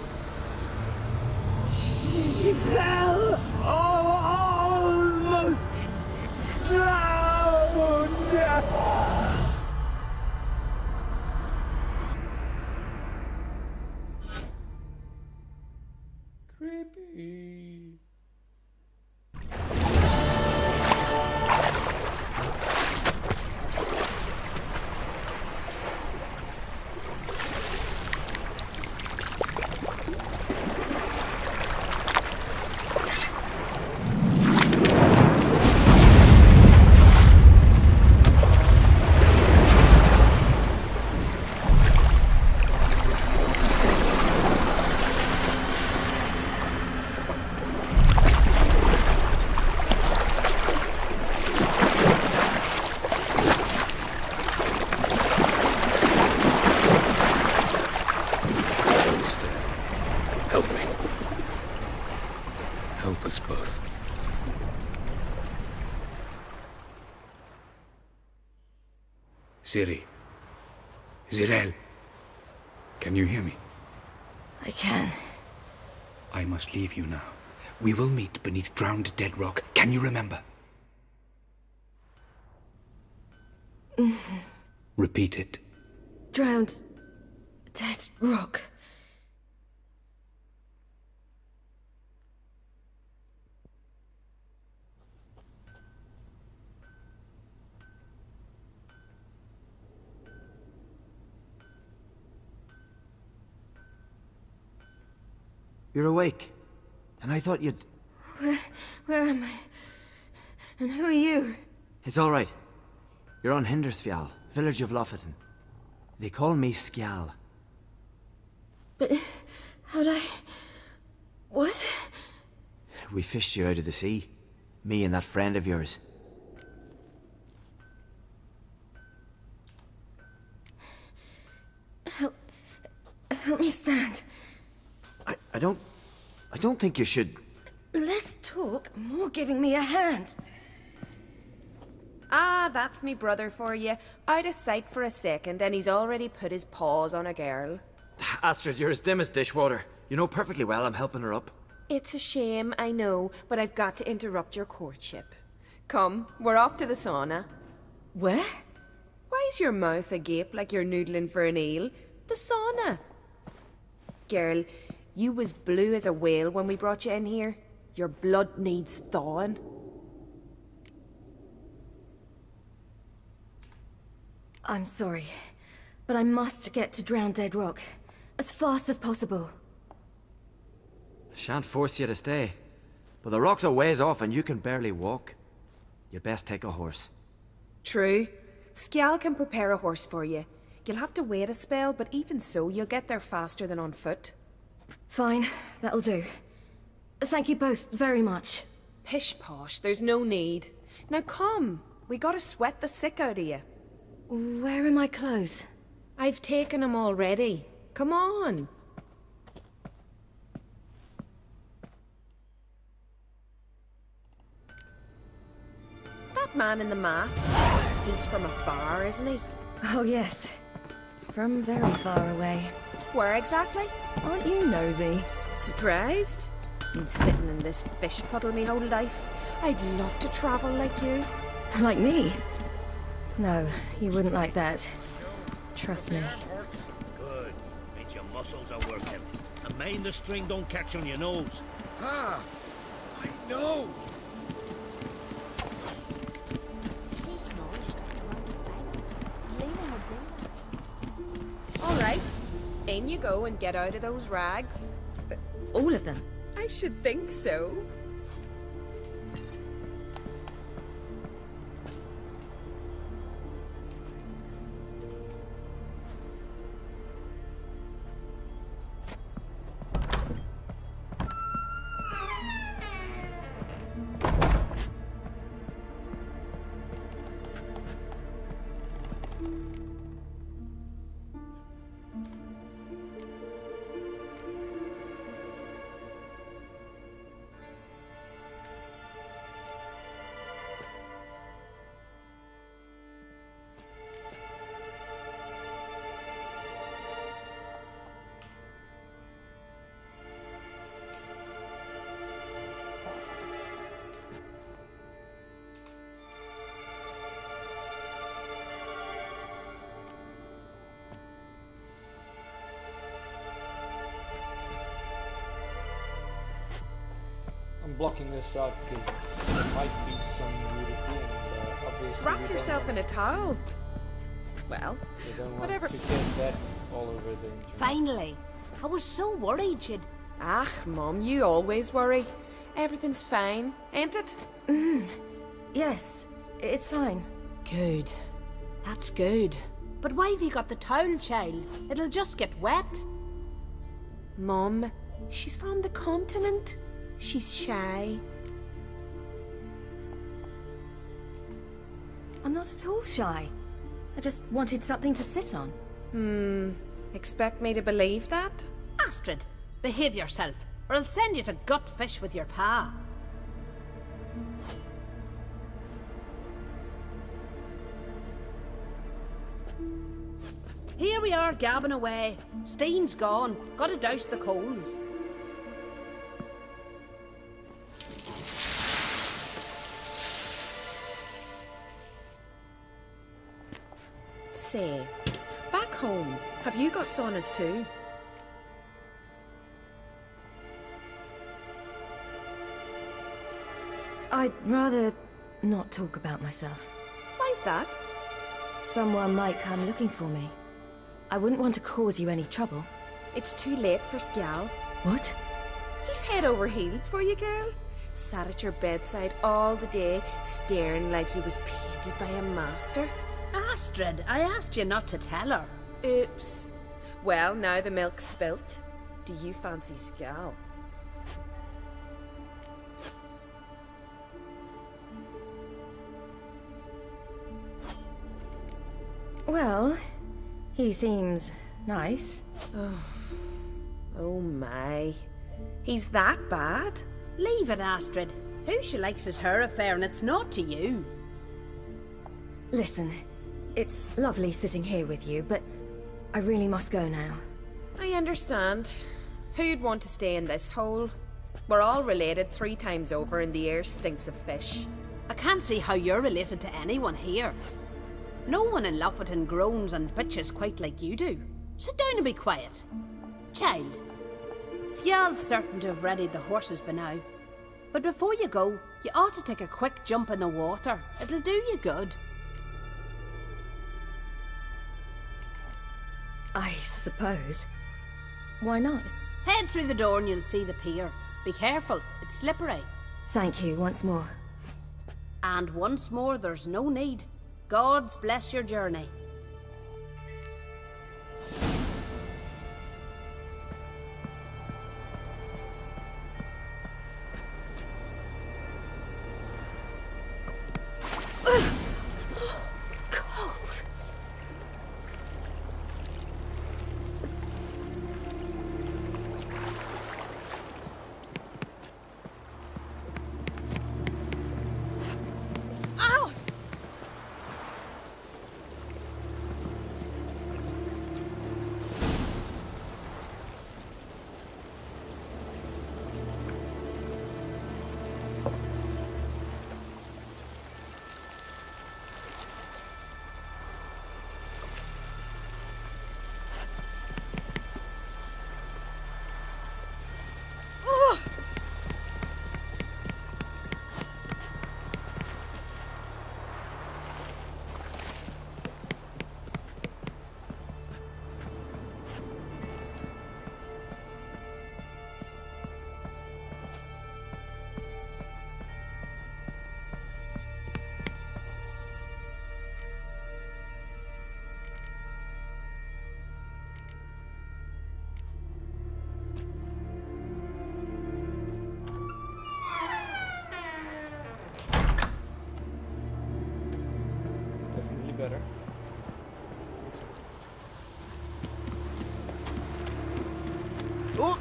She fell almost drowned. Creepy. Help me. Help us both. Ciri. Zirael. Can you hear me? I can. I must leave you now. We will meet beneath drowned dead rock. Can you remember? Repeat it. Drowned. Dead rock. You're awake. And I thought you'd... Where am I? And who are you? It's all right. You're on Hindersfjall, village of Lofoten. They call me Skjall. But how'd I... What? We fished you out of the sea. Me and that friend of yours. Help me stand. I don't think you should... Less talk, more giving me a hand. Ah, that's me brother for you. Out of sight for a second, and he's already put his paws on a girl. Astrid, you're as dim as dishwater. You know perfectly well I'm helping her up. It's a shame, I know, but I've got to interrupt your courtship. Come, we're off to the sauna. Where? Why's your mouth agape like you're noodling for an eel? The sauna. Girl, you was blue as a whale when we brought you in here. Your blood needs thawing. I'm sorry, but I must get to Drowned Dead Rock as fast as possible. Shan't force you to stay. But the rock's a ways off and you can barely walk. You'd best take a horse. True. Skjal can prepare a horse for you. You'll have to wait a spell, but even so, you'll get there faster than on foot. Fine, that'll do. Thank you both very much. Pish posh, there's no need. Now come, we gotta sweat the sick out of you. Where are my clothes? I've taken them already. Come on. That man in the mask, he's from afar, isn't he? Oh, yes. From very far away. Where exactly? Aren't you nosy? Surprised? Been sitting in this fish puddle me whole life. I'd love to travel like you. Like me? No, you wouldn't like that. Trust me. Good. Means your muscles are working. And mind the string don't catch on your nose. Ah, I know. All right, in you go and get out of those rags. All of them? I should think so. I'm blocking this out because there might be some nudity and obviously Wrap yourself in a towel. Well, we don't want whatever. to get that all over the internet. Finally. I was so worried you'd... Ah, Mum, you always worry. Everything's fine, ain't it? Yes, it's fine. Good. That's good. But why have you got the towel, child? It'll just get wet. Mum, she's from the continent. She's shy. I'm not at all shy. I just wanted something to sit on. Expect me to believe that? Astrid, behave yourself, or I'll send you to gut fish with your pa. Here we are, gabbing away. Steam's gone. Gotta douse the coals. Say, back home, have you got saunas too? I'd rather not talk about myself. Why's that? Someone might come looking for me. I wouldn't want to cause you any trouble. It's too late for Skjal. What? He's head over heels for you, girl. Sat at your bedside all the day, staring like he was painted by a master. Astrid, I asked you not to tell her. Oops. Well, now the milk's spilt. Do you fancy Skjal? Well, he seems nice. Oh my. He's that bad? Leave it, Astrid. Who she likes is her affair and it's not to you. Listen, it's lovely sitting here with you, but I really must go now. I understand. Who'd want to stay in this hole? We're all related 3 times over and the air stinks of fish. I can't see how you're related to anyone here. No one in Lofoten groans and bitches quite like you do. Sit down and be quiet. Child, Skjal's certain to have readied the horses by now. But before you go, you ought to take a quick jump in the water. It'll do you good. I suppose. Why not? Head through the door and you'll see the pier. Be careful, it's slippery. Thank you once more. And once more, there's no need. Gods bless your journey. Cold. Ow! Definitely better. Oh!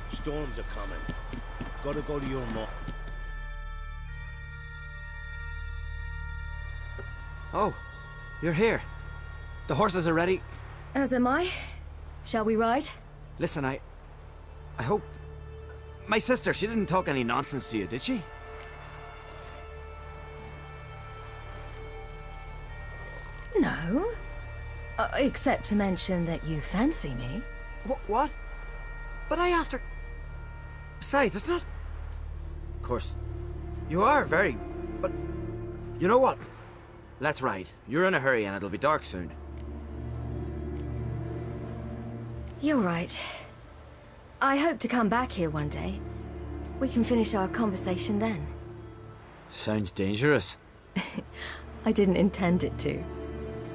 Storms are coming. Gotta go to your mom. Oh, you're here. The horses are ready. As am I. Shall we ride? Listen, I hope... My sister, she didn't talk any nonsense to you, did she? No. Except to mention that you fancy me. What? But I asked her... Besides, it's not... Of course, you are very... But... You know what? Let's ride. You're in a hurry and it'll be dark soon. You're right. I hope to come back here one day. We can finish our conversation then. Sounds dangerous. I didn't intend it to.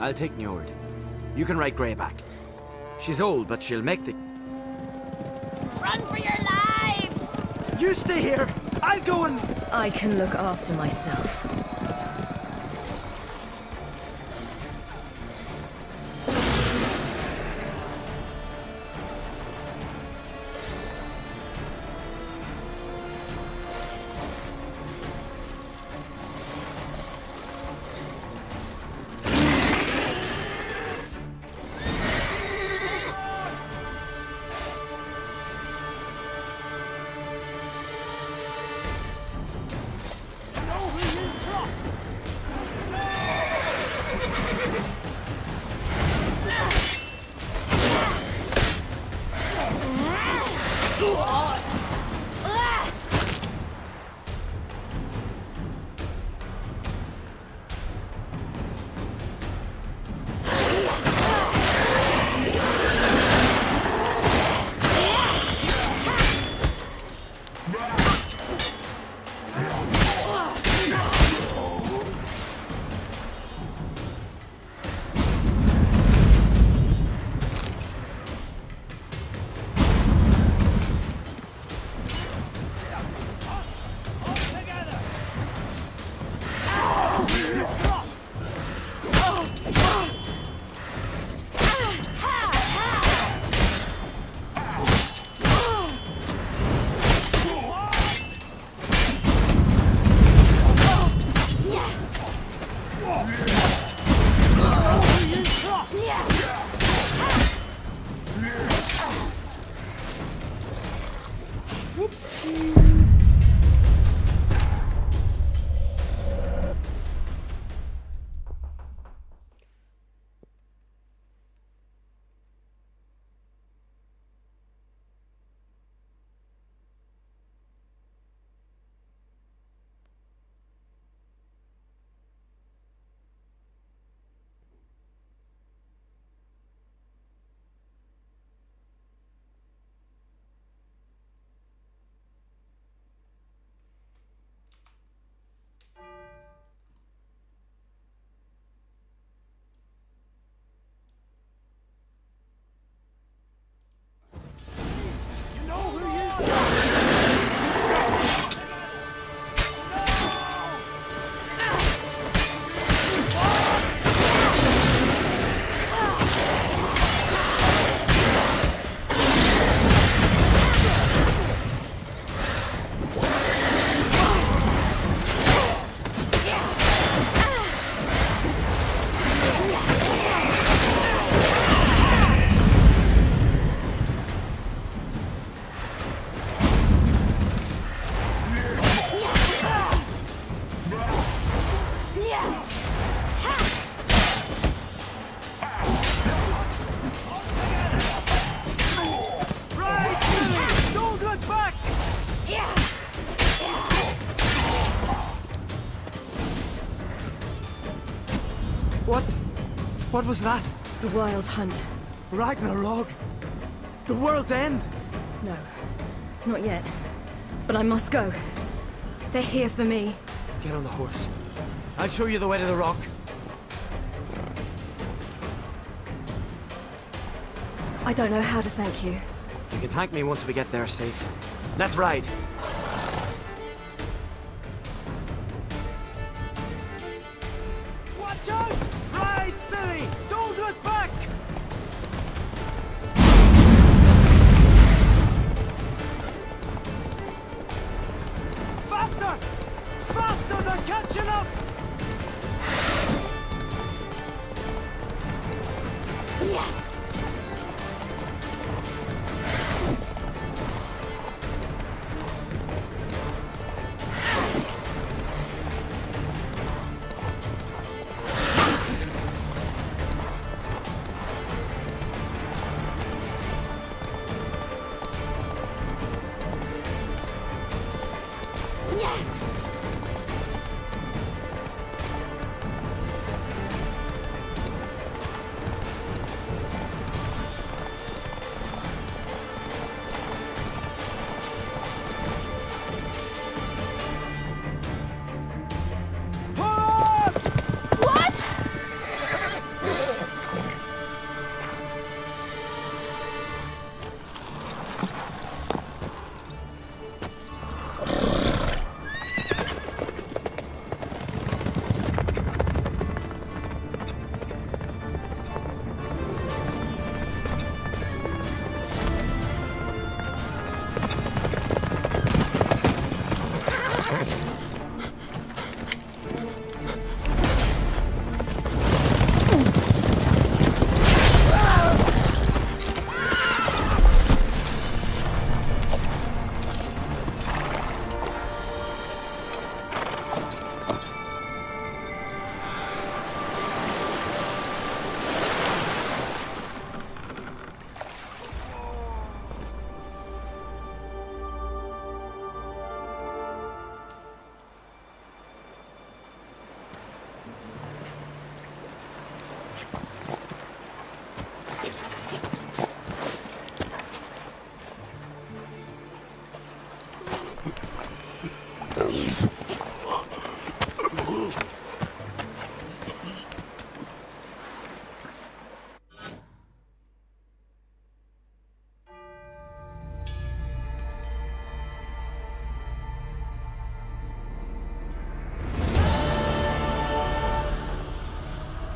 I'll take Njord. You can ride Greyback. She's old, but she'll make the... Run for your lives! You stay here! I'll go and... I can look after myself. Know who you've crossed! What was that? The Wild Hunt. Ragnarok? The world's end? No, not yet. But I must go. They're here for me. Get on the horse. I'll show you the way to the rock. I don't know how to thank you. You can thank me once we get there safe. Let's ride. Watch out! Ride, silly! Don't look back! Faster! Faster! They're catching up! Yeah.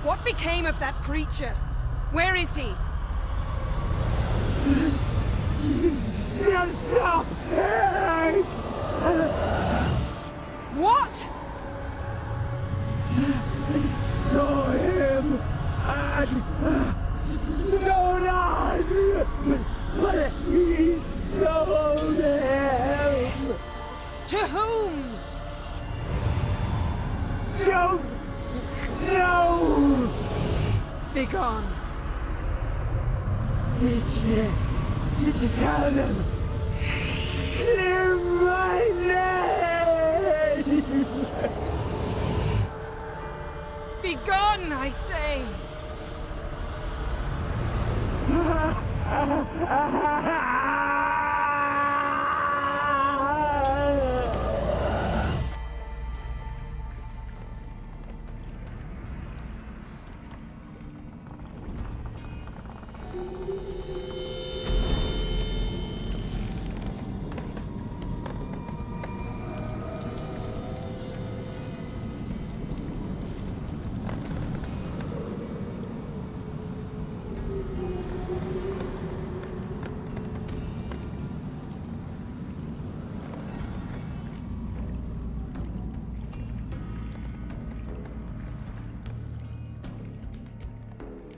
What became of that creature? Where is he? Stop! What? I saw him at Stonan, but he sold him. To whom? Don't know. Begone. Tell them. Clear my name. Begone, I say.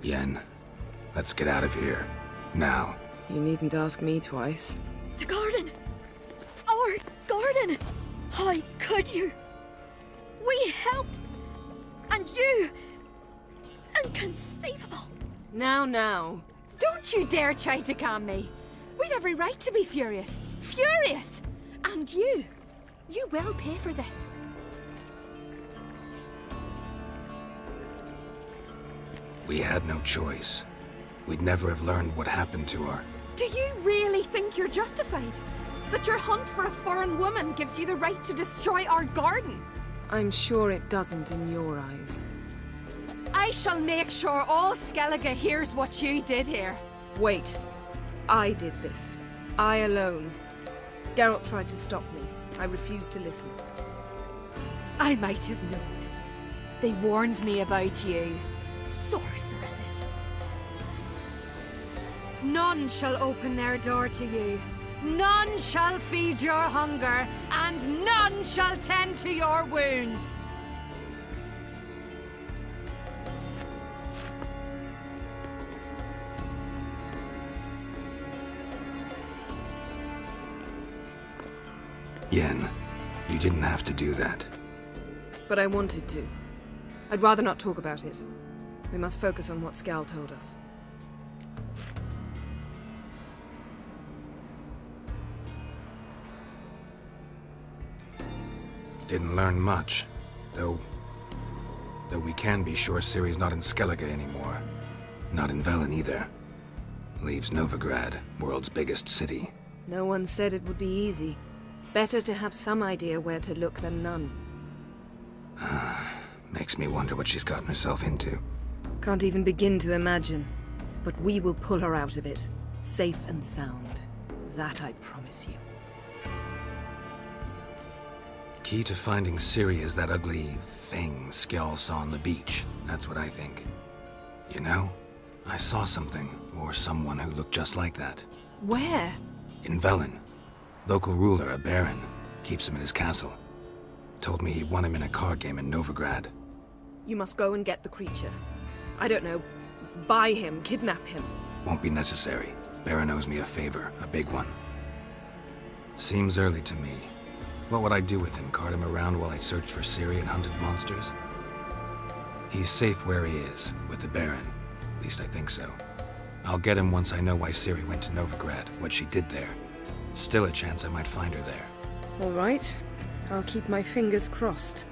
Yen, let's get out of here. Now. You needn't ask me twice. The garden! Our garden! How could you? We helped! And you! Inconceivable! Now. Don't you dare try to calm me. We'd every right to be furious. Furious! And you will pay for this. We had no choice. We'd never have learned what happened to her. Do you really think you're justified? That your hunt for a foreign woman gives you the right to destroy our garden? I'm sure it doesn't in your eyes. I shall make sure all Skellige hears what you did here. Wait. I did this. I alone. Geralt tried to stop me. I refused to listen. I might have known. They warned me about you. Sorceresses. None shall open their door to you. None shall feed your hunger, and none shall tend to your wounds. Yen, you didn't have to do that. But I wanted to. I'd rather not talk about it. We must focus on what Scal told us. Didn't learn much, though we can be sure Ciri's not in Skellige anymore. Not in Velen either. Leaves Novigrad, world's biggest city. No one said it would be easy. Better to have some idea where to look than none. Makes me wonder what she's gotten herself into. Can't even begin to imagine. But we will pull her out of it. Safe and sound. That I promise you. Key to finding Ciri is that ugly thing Skjall saw on the beach. That's what I think. You know, I saw something, or someone who looked just like that. Where? In Velen. Local ruler, a baron, keeps him in his castle. Told me he won him in a card game in Novigrad. You must go and get the creature. I don't know. Buy him, kidnap him. Won't be necessary. Baron owes me a favor, a big one. Seems early to me. What would I do with him? Cart him around while I searched for Ciri and hunted monsters? He's safe where he is, with the Baron. At least I think so. I'll get him once I know why Ciri went to Novigrad, what she did there. Still a chance I might find her there. All right. I'll keep my fingers crossed.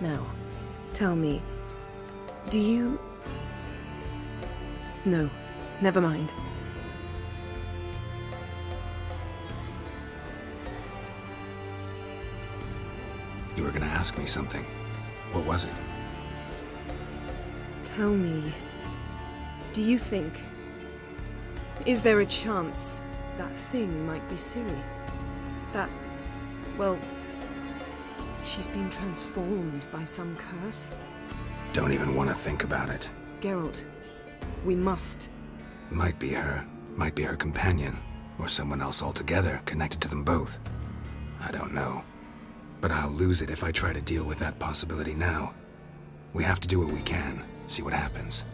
Now, tell me, do you... No, never mind. You were gonna ask me something. What was it? Tell me, do you think... Is there a chance that thing might be Ciri? That... well... she's been transformed by some curse? Don't even want to think about it. Geralt, we must. Might be her companion, or someone else altogether connected to them both. I don't know. But I'll lose it if I try to deal with that possibility now. We have to do what we can, see what happens.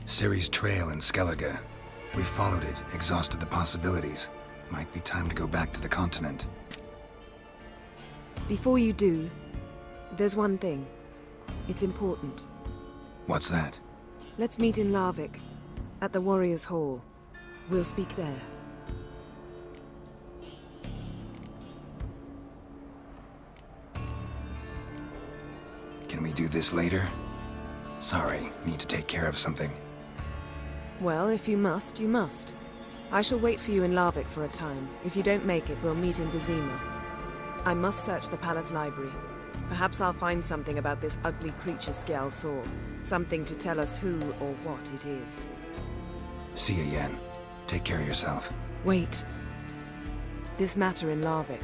Ciri's trail in Skellige. We followed it, exhausted the possibilities. Might be time to go back to the continent. Before you do, there's one thing. It's important. What's that? Let's meet in Larvik, at the Warriors' Hall. We'll speak there. Can we do this later? Sorry, need to take care of something. Well, if you must, you must. I shall wait for you in Larvik for a time. If you don't make it, we'll meet in Vizima. I must search the palace library. Perhaps I'll find something about this ugly creature Skjall saw. Something to tell us who or what it is. See you, Yen. Take care of yourself. Wait. This matter in Larvik.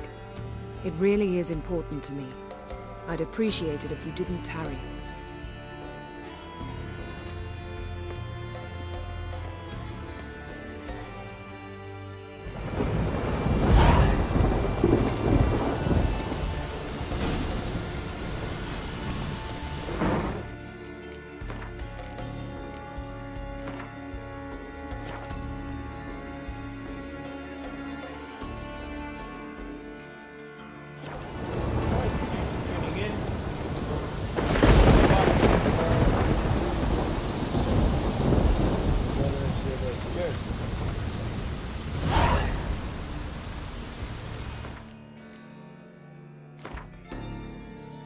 It really is important to me. I'd appreciate it if you didn't tarry.